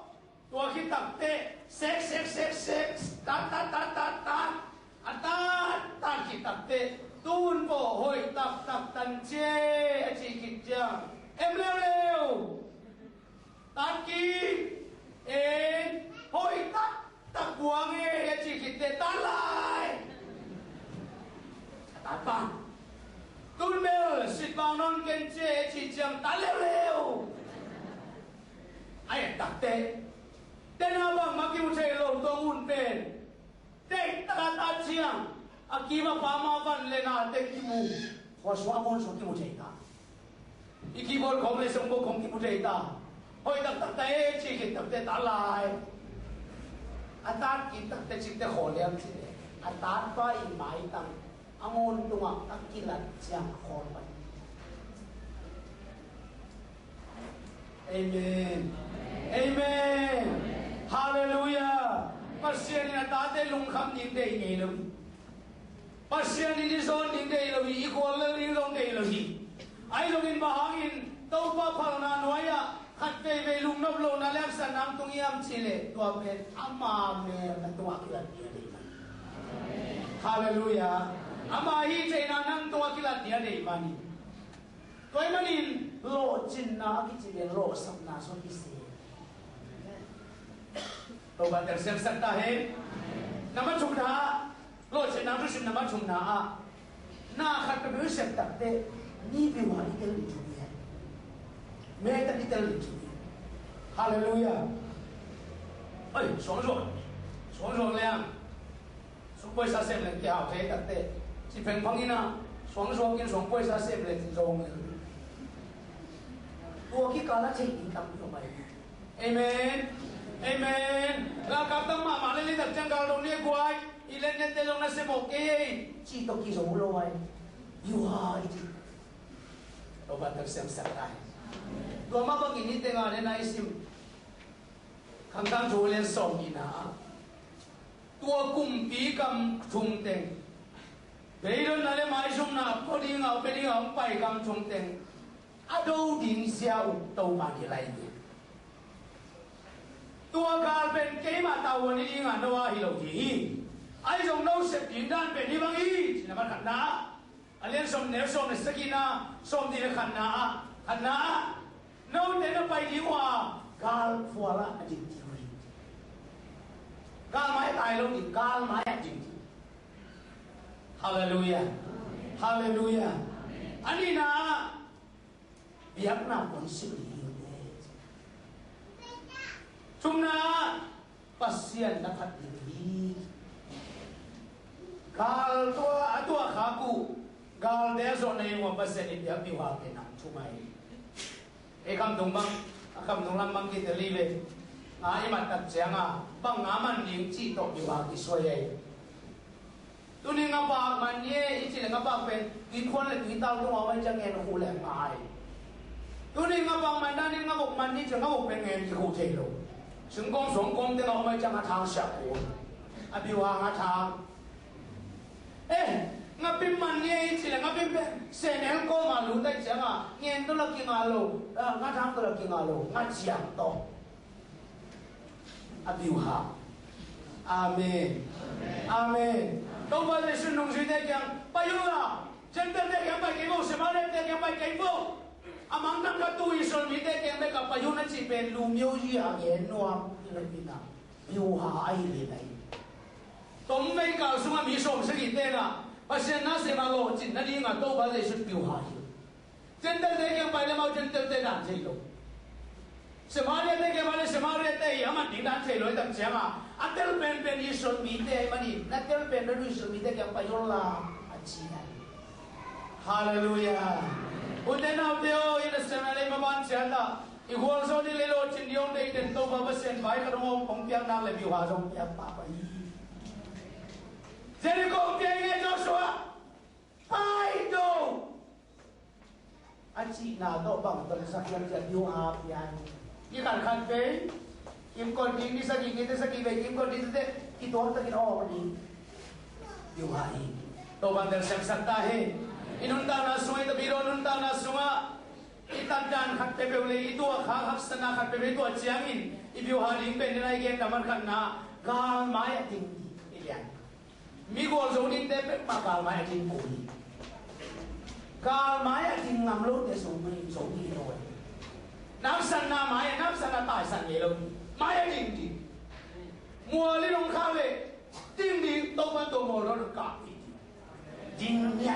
tua khi tập tê sex ta khi tập tê tuôn bộ hồi tập tần chê chỉ kịch chăng em leo tát ki em hồi tắt buông nghe chỉ kịp để tát lại tát bằng tuôn bèo xịt vào non ken chê chỉ chẳng tát leo ai tát tê tên nào bằng mà kêu chơi lẩu tôm un bền tê tát chiang akiva pama van lena tê kimu hoa xóa môn số kimu chơi ta ikibol không lấy sông bồ không kimu chơi ta hồi tắc tê chỉ kịp tắc tê tát lại Atat kita tercipta kholiam sini. Atat pa imai tang angon tunga akilat siang khorban. Amen. Amen. Hallelujah. Pasien ni atate lungkham ning dei ngei lo. Pasien ni zon ning dei lo equal ni long dei lo hi. Ai login bahangin tau pa phalna noya khát về về lùng nấp lô na lem san nam tung yam chile tua pen ama me na tua kilat dia dei man. Hallelujah. Ama hi che na nam tua kilat dia dei mani. Toi manin lo chin na ki chi lo sam na so ki se. To ba ter sem sakta hai. Nama chum na lo chin na tu sim nama chum na na khat pe sem tak te ni bi wa ni tel ni. Mereka di dalam itu, Hallelujah. Ơi, xuống liền. Xuống bơi xa xem lên kia thế thật tệ. Chỉ phải phăng in à. Xuống bơi xa xem lên rồi. Tua cái cả là chỉ in tâm của mày. Amen. Amen. Là các tông mà lên tập trang cao đồng niên quay. Ilen nhân tên nó sẽ một cái chỉ tộc kỳ số rồi. You are it. Đâu bạn được xem sạch lại. Tua mà bằng in tên này này sim. Khang tăng chú lên sòng in à. Tua cùng bí cầm trung tên. Bây giờ này mai sum na có đi ngào phải cầm trung tên. À đâu đi sao đâu mà đi lại đi. Tua cả bên cái mà tàu này đi ngàn đâu ai lâu gì. Ai dùng đâu sẽ tiến đan bên đi bằng ý. Chỉ là bắt khăn ná. Anh lên sông nếu sông này sẽ kia na. Sông thì là khăn ná. Nâu đến nó bay đi qua. Gal phua la anh chịu. Gal mãi tài lâu thì gal mãi anh chịu. Hallelujah. Hallelujah. Anh đi na. Biar na pun sih. Chúng na pasien dapat diri. Gal tua khaku gal dia zona yang pasien ini dia biwa kenam cumai. Ekam dong lambang kita live. Ngai matat sianga bang ngaman ling ci tok biwa ki soye. Tu ni ngapa man ye ichi ngapa pen kin khon le ki tao tu awai chang en hu le ngai. Tu ni ngapa man dan ni ngapa man ni chang ngapa pen en ki hu thei lo. Sung công thì nó mới chẳng là thang sạc của à biểu hàng à thang ê ngã bim man nghe chỉ là ngã bim xe nén cô mà lú tay chẳng à nghe tôi là kinh à lô ngã thang tôi là kinh à lô ngã chẳng to à biểu hàng amen amen đâu phải là xin nông sĩ thế chẳng bây giờ là chân tâm thế chẳng phải cái vô xem mà thế chẳng phải cái vô amang nang katu ison mite keng me kapayo na si pen lumyo ji again no ilapina yu ha ai le nai tom me ka sunga mi som se ki te na pasen na se ma lo chin na di nga to ba le su yu ha hi chen te te keng pai le mau chen te te dan se lo se ma le te ke ma le se ma le te ya ma di dan se lo tam che ma atel pen ison mite ma ni na tel pen no ison mite keng payo la a chi na hallelujah. Udah nak dia ini sebenarnya memang siapa? Igual so di lelo cendiong deh dan tu bapa sen baik kerana kompiang nak lebih wajong piang apa ini. Jadi kompiangnya Joshua, hai tu. Aci nak tu bang tersak yang jadi piang. Ikan kan pe, im kon di sagi kita sagi baik im kon di tu itu orang tak kira ni. Yuhai, tu bang tersak santai. Inunta na sungai tapi inunta na sungai itandan kat pebeli itu hak sana kat pebeli itu aciangin ibu hari ini nilai gen kamar karena gal maya tinggi ilian migol zonin tepe gal maya tinggi gal maya tinggi ngamlo te sungai loh nafsan na maya nafsan na tai san yelo maya tinggi muali long kale tinggi topan tomo lo kapi tinggi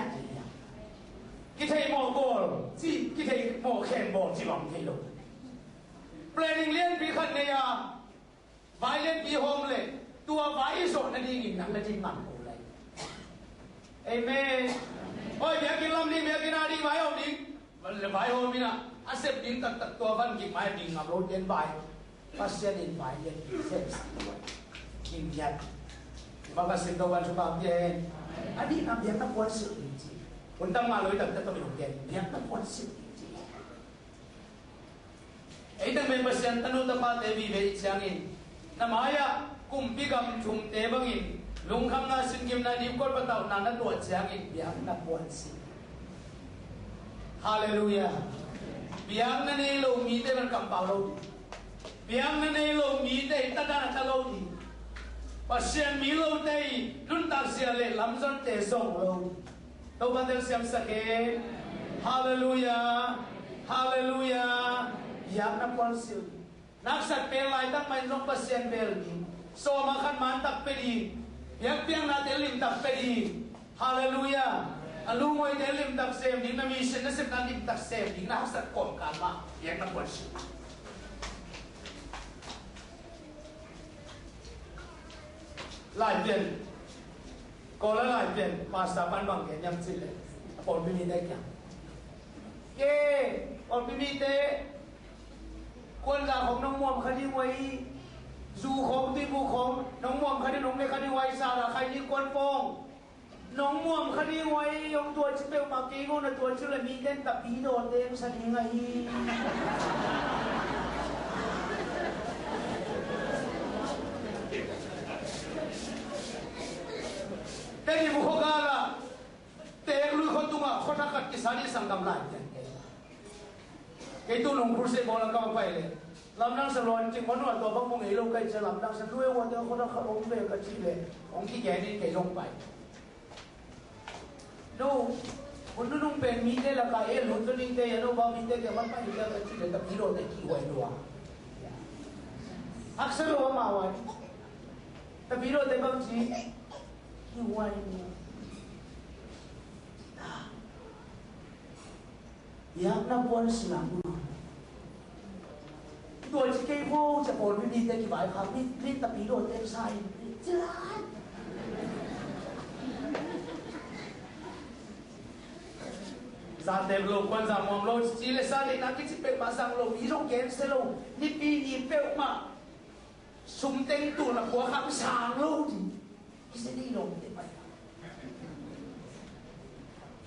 cái thầy mò bò chỉ cái thầy mò khen bò chỉ bằng thầy luôn planning liên bị khẩn này à vài liên bị hôm lệ tua vài số này đi nghỉ nắng là trên mặt cổ này amen ôi bé cái lâm đi bé cái na đi vài hôm đi vài hôm đi na anh xếp đi tật tua văn kịp mai đi ngập lối đến vài phát xe đến vài liên xếp kinh nhật mà phát xe đâu văn số bao nhiêu anh đi làm việc nó quan sự Untang malu tak tetap minumkan. Dia tak kuasit. Itang members yang tanu tapat ebi be siangin. Namaya kumpigam cum tebangin. Lungkam na singkim na dimkol patau na natuat siangin. Biang na kuasit. Hallelujah. Biang na nilo mite man kampalo. Biang na nilo mite itada na kalodi. Pasien milo tay luntak siya le lamson te song lo. Đâu bandel siam sakit, hallelujah, hallelujah. Yang nak konsil, nak sat pelai tak main rong pasien belgi. So makan mantap pedi, yang piang nak telim tak pedi, hallelujah. Alu mo telim tak sem, di na mission na sem nalim tak sem, di na sat kom kama. Yang nak konsil. lại tiền có là lại tiền pastor ban bằng cái nhầm gì đấy còn bên đây kìa kê còn bên đây quân già không nông muộm khai đi quay dù không thì bu không nông muộm khai đi nông để khai đi quay sao là khai đi quân phong nông muộm khai đi quay ông tuổi chỉ biết mà kí ngôn là tuổi chưa là mi tên tập bí đồ tên sao đi ngay tên gì bu không cả là tên lui không tung à không thắc cái sao đi sang cầm lại cái tu nông phu sẽ bỏ là cao phải lên làm năng sản loạn chỉ có nóiตัวบางมงเอลงไกจะlàm năng sảnด้วยวันเดียวเขาต้องลงไปกับชีเลยของที่แกนี่แกลงไปนู่นคนนู้นเป็นมีแต่ละกายหลุดตัวนี้แต่ยันนู่นบางมีแต่แกมันไปอยู่กับชีเลยแต่พี่โรแต่กี่วันรัวอักษรว่ามาวันแต่พี่โรแต่บางทีกี่วันอยากนับวันสนามบุญตัวที่เกี่ยวจะปนไม่ดีแต่กี่บ่ายครับนี่ตะปีโดนเต็มใส่จลาดซาเต็มโลกวันสามวันโลกจีเลสาเด็กนักกิจเป็นมาสังโลกมีร่องแกนเซโลนี่ปีนี้เปลวมาสุ่มเต็งตัวละหัวคำสางโลกดิกิจนี่ลงเต็มไป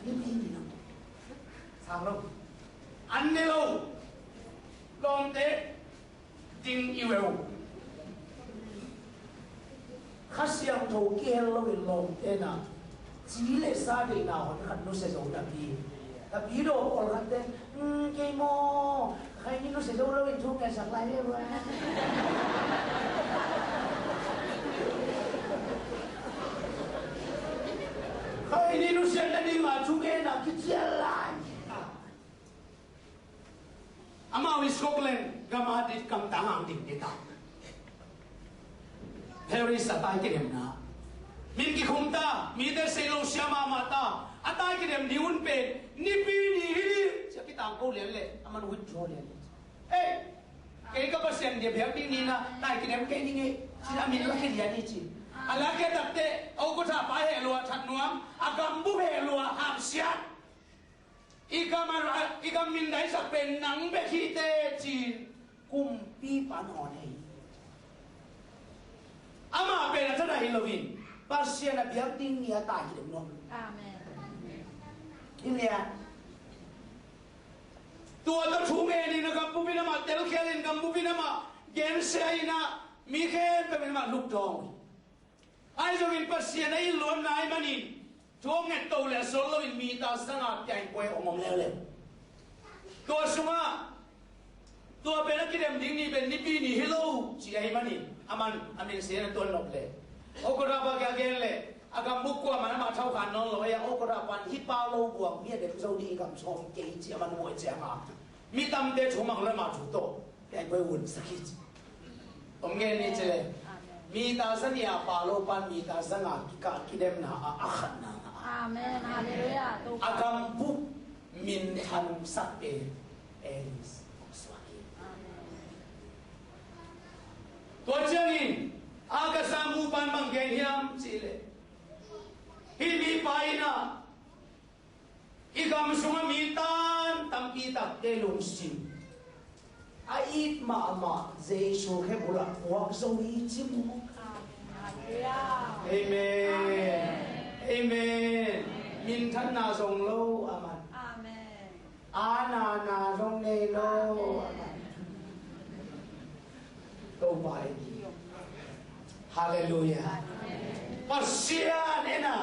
นี่ปีนี้นะสางโลกอันนี้โลกลองเตะจริงอีเวลข้าเสียงโถเกลเราเป็นลงเตะนะจีเลสาเด็กน่าคนขันนู้เสียโจดับบีดับบีโดอลขันเตะเกมโมใครนี่นู้เสียโจเราเป็นทุกแก่สักไรเรียบร้อยใครนี่นู้เสียนั่นดีมาทุกแก่น่ะคิดเสียลายอามาวิสโกเลนกามาดิกำตังอังดิบดิตาเฮริสตายกิเดมนะมินกิคุมตามีเดเซโลเซียมามาตาอัตายกิเดมดิวุนเป็นนิปีนีจะกิตังกูเลี้ยงเลยอามันวิดโรเลี้ยงเอ้เกี่ยวกับเสียงเดียบเดียบดิ้งนี่นะตายกิเดมแค่นี้ไงที่นั่นมินลักเลียนี่จีอะไรแค่ตัดเตะเอากุศลไปเหลัวทัดนวมอากำบุเหลัวหามเสียอีกามินได้สักเป็นหนังเบคีเตจีนกุมปีปันหอนให้อามาเป็นอะไรได้ฮิโลวินภาษาเนี่ยเบียดดิ้งเนี่ยตายกิเดมน้องอาเมนนี่เนี่ยตัวตะชูเมนี่นะกัมพูบินามาเตลเคลินกัมพูบินามาเกนเซียนะมีแค่เป็นมาลูกทองไอ้เจ้าวินภาษาเนี่ยล้วนนายมันนี่ช่วงเงี้ยตัวเลยโซโลวินมีตาสังอาใหญ่กว่าองค์เลยตัวสมาตัวเป็นนักกิจกรรมดิ้งนี่เป็นนิปีนี่ฮิโลจีไอ้มันนี่อามันเสียตัวหลบเลยโอกราบะแกเกนเลยอากามุกกว่ามันมาเท่ากันน้องเลยโอกราบันฮิปาโลบวกมีเด็กโซดีกับชมเกจิมันมวยเจ้ามามีตำเดชมังเลยมาจุดโตใหญ่กว่าหุ่นสักทีผมเงี้ยนี่เจเลยมีตาสัญญาปาโลปันมีตาสังอากิเดมนาอาขันนาอาเมนฮาเลลูยาอากามุกมินทันสักเอลิสสวากีตัวเจ้านี่อากาสามูปันบังเกนยามจีเลฮิมีไปนะอีกามสุงมีตันตัมกีตักเดลุงซิอาอิดมาเจชูแค่บุระวักโซอีจิมุเอเมนเอเมนมินทันนาทรงโลอามันอาเมนอานาทรงเนโลอามันโตไปฮาเลลูยาปัสเซียนเอนะ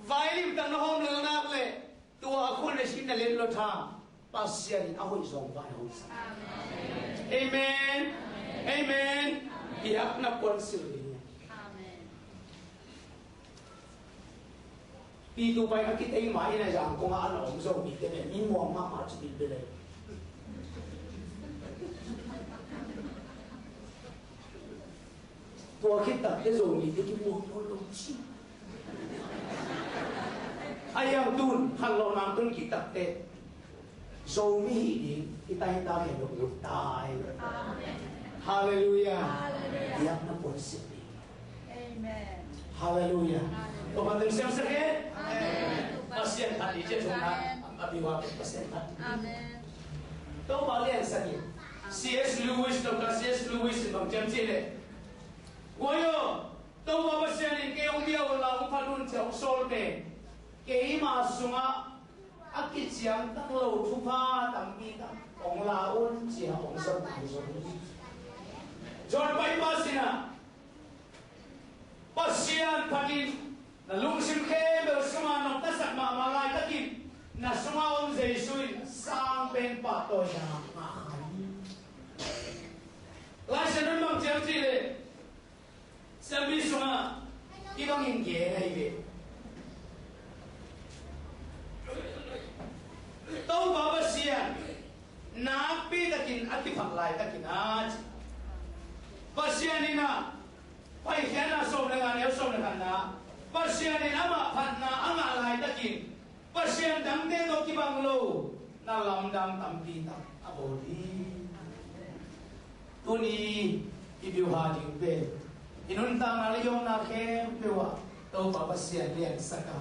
ไวลิมตันโฮมเลนักเลยตัวคุณในชิ้นนั้นเล่นรถทางปัสเซียนเอาไว้ส่งไปเอาเอเมนเอเมนอยากนับวันสื่อปีตัวไปนักกิจเองหมายในอย่างกงอันองค์ทรงมีแต่เนี่ยมีมองมากจะบินไปเลยตัวคิดตัดที่ทรงมีแต่ที่มองลงชิไอ้ยังตุนขันเรานำตุนกิตัดเตะทรงมีดีที่ตายตายเห็นหลุดตายฮาเลลูยาอยากนับวันสื่อเอเมน Hallelujah. Tôi bạn đừng xem xét hết. Pasien thật đi chết chúng ta. Abiwa pasien thật. Tôi bảo liền sao nhỉ? C.S. Lewis đâu cả C.S. Lewis bằng chém chi này. Wayo, tôi bảo pasien này cái ông điêu là ông phát luôn cho ông sol về. Cái mà sunga akit siang tak lâu thu pha tam bi tam ông la un chia ông sơn thành rồi. John bay pasina. Pasien pagin na lungsim khe bel sunga nok ta sak ma malai takin na sunga om jesuin sang pen pa to ya ma lai sen mang chém chi le sam bi sunga ibang in ge hai ve tau ba pasien na pi takin ati phak lai takin a pasien ina pai khian na som le ngan eu som le kan na pasien in ama phat na anga lai takin pasien dang te do ki bang lo na lam dang tam pi tam abodi tuni ibiu ha ding pe inun ta na le yong na khe pe wa to pa pasien lian saka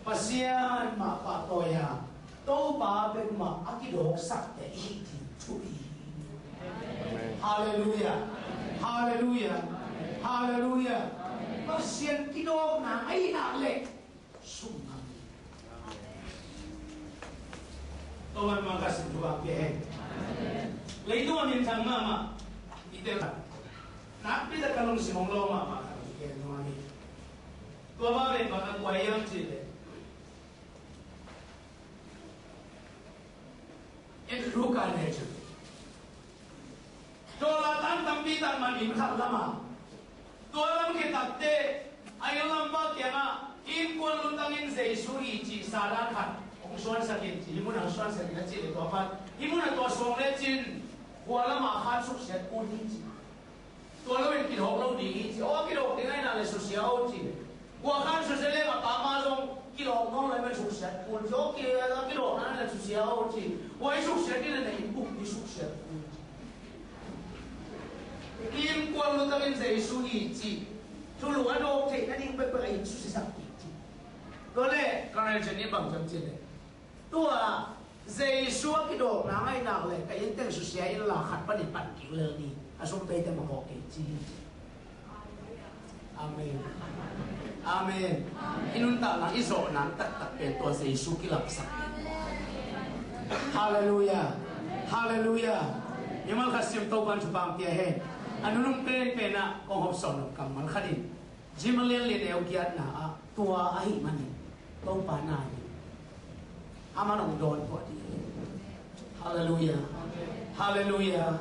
pasien ma pa to ya to pa pe ma akido sak te i ti chu i hallelujah hallelujah hallelujah pasien kido na ai na le sum na to man ma ka sim ba ke lấy tu mình thằng mà ite nak pi da kalong si mong lo ma ke no ani tua ba ben ba ka kwai yam chi le et ru ka ne chu to la tan tam pi tan man in khat lama to lam ke tak te ai lam ba ke na in kon lu tang in jesu i chi sa da khat ong suan sa kin chi mun ang suan sa kin chi le to pa hi mun to song le chin qua lắm mà khai xuất sẽ cuốn đi chứ, tôi nói bên kia học lâu đi chứ, ô kia học tiếng Anh là xuất sẽ ôn chứ, qua khai xuất sẽ lên mà tám ma xong, kia học nó lại bên xuất sẽ cuốn, chỗ kia là kia học nó là xuất sẽ ôn chứ, qua xuất sẽ kia là này bụng đi xuất sẽ cuốn, im quan luôn ta bên dây suy nghĩ chứ, chú lúa đâu thì nó đi bên bên xuất sẽ sắp chứ, có lẽ cái này chỉ nên bằng chấm chứ này, tôi à dây xuống cái đồ nào hay nào lại cái những tên xuất hiện là khát bắt điện bản kiểu lớn đi, à xong đây ta mà bỏ cái chi, amen, amen, inun ta là iso nang tak tak pe to dây xuống cái lập sắc, hallelujah, hallelujah, nhưng mà khi xem tàu ban chụp băng tia hè, anh nung pe na con học sòn cầm mal khadi, jim liên liên eo kiat na tua ai mani, tàu ban na aman ông đồn của đi, hallelujah, hallelujah,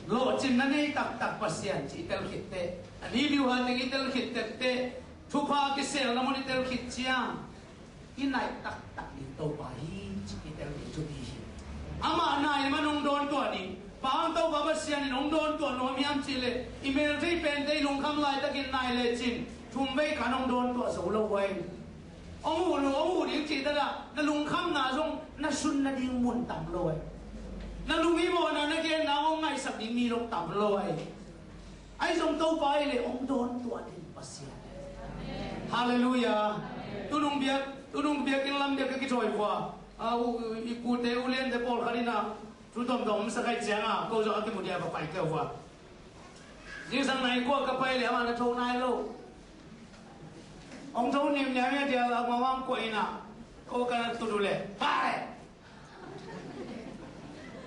lộ trình này tak pasien chỉ tel khit te, anh điều hành những tel khit te, thu pha cái sel nó muốn tel khit chiang, in này tak đi tàu bay chỉ tel khit chu đi, ama này mà ông đồn của đi, phang tàu ba pasien ông đồn của nó miam chỉ le, email thấy pen thấy lùng khăm lại takin này le chin, thùng vây cả ông đồn của số lâu quay. Ông hù đi chỉ là nó lùng khăm na xong nó xuân nó đi muôn tầm rồi nó lùng ý bộ nó kia nào ông ngày sắp đi mi lùng tầm rồi ai xong tâu bay để ông đón tuan đi pasien hallelujah tu lùng biết cái lâm biết cái trôi qua cụ thể u liên để bỏ khari na chú tôm sẽ cái chén câu rõ cái một điều phải kêu qua nhưng sang này qua cái bay để mà nó thâu này luôn ông thâu niệm nhớ nhớ điều là mà mang quậy nè cô cái tụt đuổi lệ phải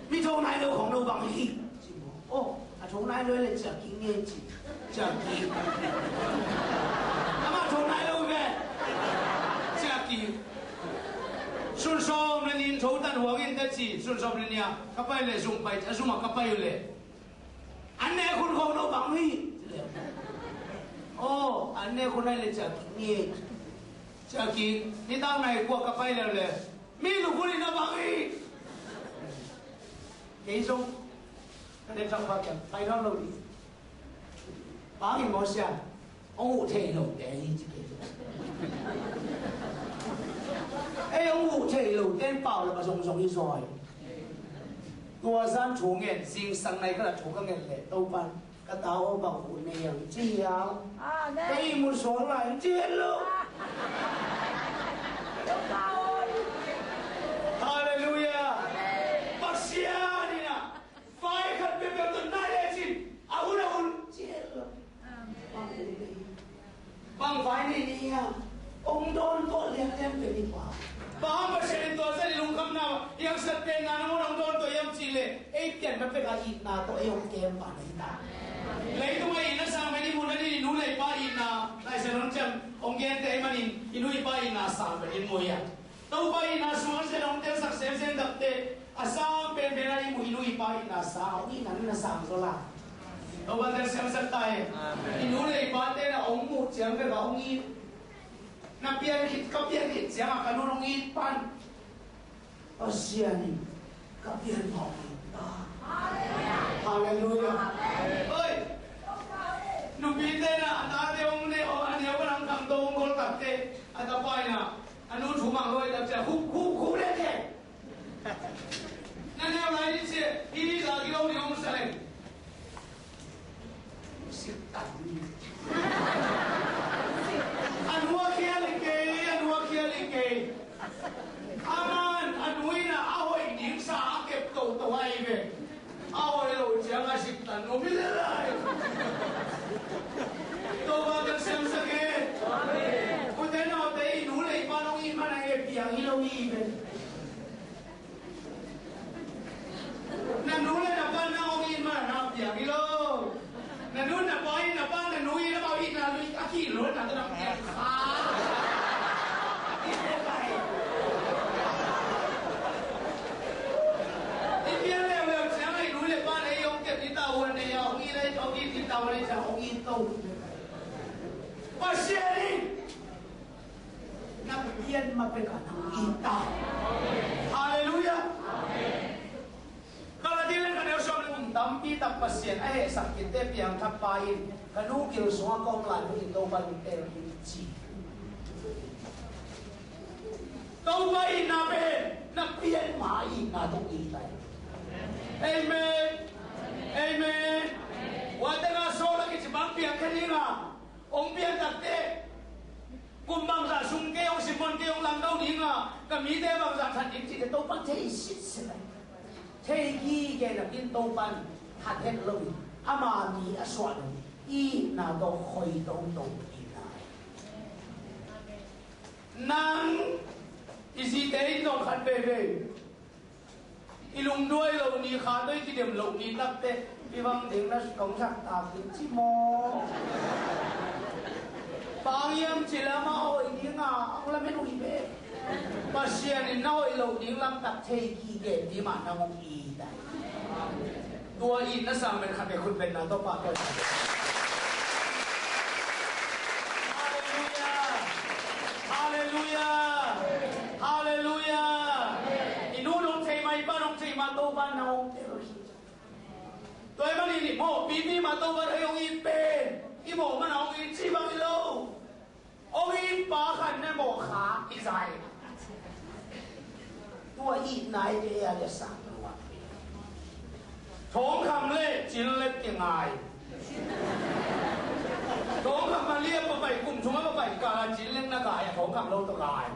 mi thâu này đâu không đâu bằng gì ô thâu này đâu là chả kinh nghiệm gì chả kinh mà thâu này đâu về chả kinh xuân sớm lên in thâu tan hoa in thế gì xuân sớm lên nha các bay lệ dùng bay dùng mà các bay lệ anh này không không đâu bằng gì ô anh nàyคนnày là chả kinh chả kinh ni tao này qua cà phê rồi lệ mi lục quân nó bằng gì cái xong cái đến trong bao giờ phải nó lâu đi bằng gì mà xem ông ngủ thể lâu để gì chứ cái ông ngủ thể lâu tên bảo là mà dùng đi rồi tua gian chủ nghiện riêng sang này cái là chủ các nghiện lệ đâu ban cái tao bằng phụ này chi áo đây một số lại chết luôn Hallelujah bác sĩ đi nè phải khát bê bê tuần này đấy chứ ahun chết luôn bằng phải này đi à ông đôn tội liền về đi qua Baham bersyukur tu asal dilungkam na yang sepen na namun orang tuan tu yang cile, tian berpe kaji na tu yang kem panen na. Lagi tu mai ina sama ini mula ni nulai pa ina, nai seron jam onggen te manin inui pa ina sama ini moya. Tahu pa ina semua seron te sak sen dak te asam pen pen ini inui pa ina sama, ini na sama sola. Tahu ba ter sem sertai, inulai pa te na ongmu jam ke ba ongi. Na pian hit siapa kan orang ipan Asian kapian mau Haleluya Oi Nubite na ate ong ne o ane orang kam dong gol katte ada pai na anu thumang loi dak cha hu le ke na ne lai ni che ini lagi lo ni ong sale sitan Anu kia leke, aman anuina ahoy ning sa akep kau tawai be, ahoy lo jangan siptan nobilai. Toba kan sem sakit. Udah no tei nulai panong iman ay piang ilo ibe. Na nulai na panong iman na piang ilo. Na nun na pai na pan na nui na pai na lui aki lo na ta na Pasierin Nabiyan mapeka ng kita Haleluya Kalau tidak kan Yesus bilang tampi tak pasien sakit te piang kapain kanukil semua kau lalu itu banter hiji Kau bayi nabe nabiyan mai na tu kita Amen Amen Watanga sola ki cibang piang kanina Ông biên đặt thế cùng bằng giả sung kêu ông Simon kêu ông làm đâu đi mà cả mỹ thế bằng giả thành chỉ để tôi bắt thế xịt xịt thế gì cái là biên tôi ban hạt hết lời ama mi à soạn y nào đâu khơi đâu đâu đi lại nang gì thế nó khát về về ilung đuôi lâu ni khá tới cái điểm lâu ni tắc thế vì bằng tiếng là công sản tạm tiếng chi mô Bang yam chila ma oi ni nga ang la menu ibe Pasien ni na oi lo ding lam tak thei ki ge di ma na mong i dai Tua in na sam men khat khut ben na to pa to Hallelujah Hallelujah Inu dong thei mai ba dong thei ma to ba na ong te Tôi mà đi mổ bí mà tôi vẫn hay ông in bên cái mổ mà ông in chi bao nhiêu lâu ông in ba khăn nên mổ khá ít dài tôi in này để là sáng luôn thốn khăm lệ chín lệ tiếng ai thốn khăm mà liệp mà bảy cùng chúng nó bảy cả chín lệ nó cài thốn khăm lâu tôi cài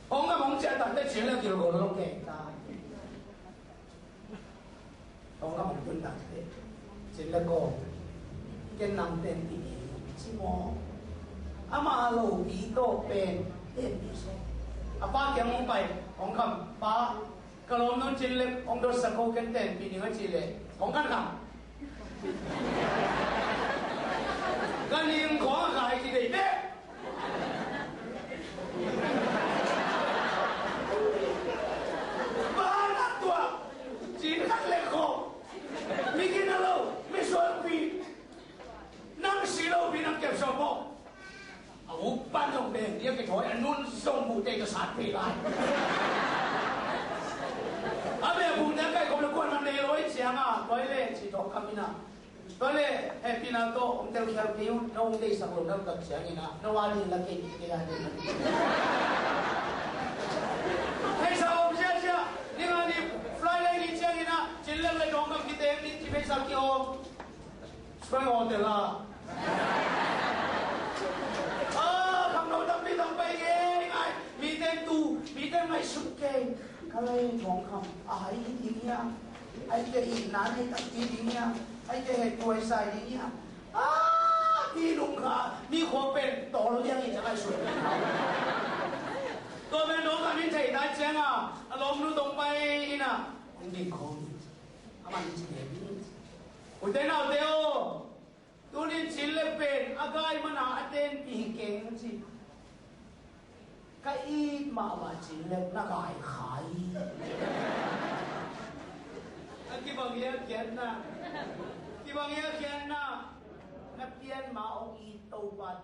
thốn khăm ông chạy tận tới chín lệ kiểu cổ lâu kẹt ta ông các bạn phân đặt thế chính là cô cái nằm tên thì chỉ mò ama lâu bí tô pen tên bí số ba cái ông bảy ông cầm ba cái lồng nó chính là ông đốt sạc cô cái tên bí nữa chỉ là ông cắt cầm cái niềm khó gài thì để biết ba năm tuổi chỉ khắc lệ khổ Mungkin lo, misal pi, nang silo binang kep sopo. Aku pandang deh dia ke thoi anun song bu te ke sat pi lai. Abe bu na kai ko le kon man le loi chiang a, loi le chi thok kamina. Loi le happy na to om tel khel ki un no dei sak lo nam tak chiang ina. No wali la ke ke ya de. Hey sao om sia sia, ni ngani fly lai ni chiang ina, chillang lai dong kam ki te ni 非常叫ช่วย我哋啦คำนวณทำไม่ต้องไปเองไงมีแต่ดูมีแต่ไม่สุดเก่งก็เลยมองคำไอ้ทีเนี้ยไอ้จะอีกนานให้ตัดทีเนี้ยไอ้จะเหตุตัวใส่ทีเนี้ยพี่ลุงค่ะมีความเป็นต่อเรื่องอีกจะไม่สุดตัวเป็นน้องกันไม่ใช่ได้เจ้าลมรู้ตรงไปนะมันดีคนมันเฉยอุตส่าห์เดียวตัวนี้ชิลเลเป็นอากาศมันหาเต้นปีเก่งสิก็อีมาว่าชิลเลนักายขายกี่บางอย่างเขียนนะกี่บางอย่างเขียนนะนักเรียนมาเอาอีโตบัด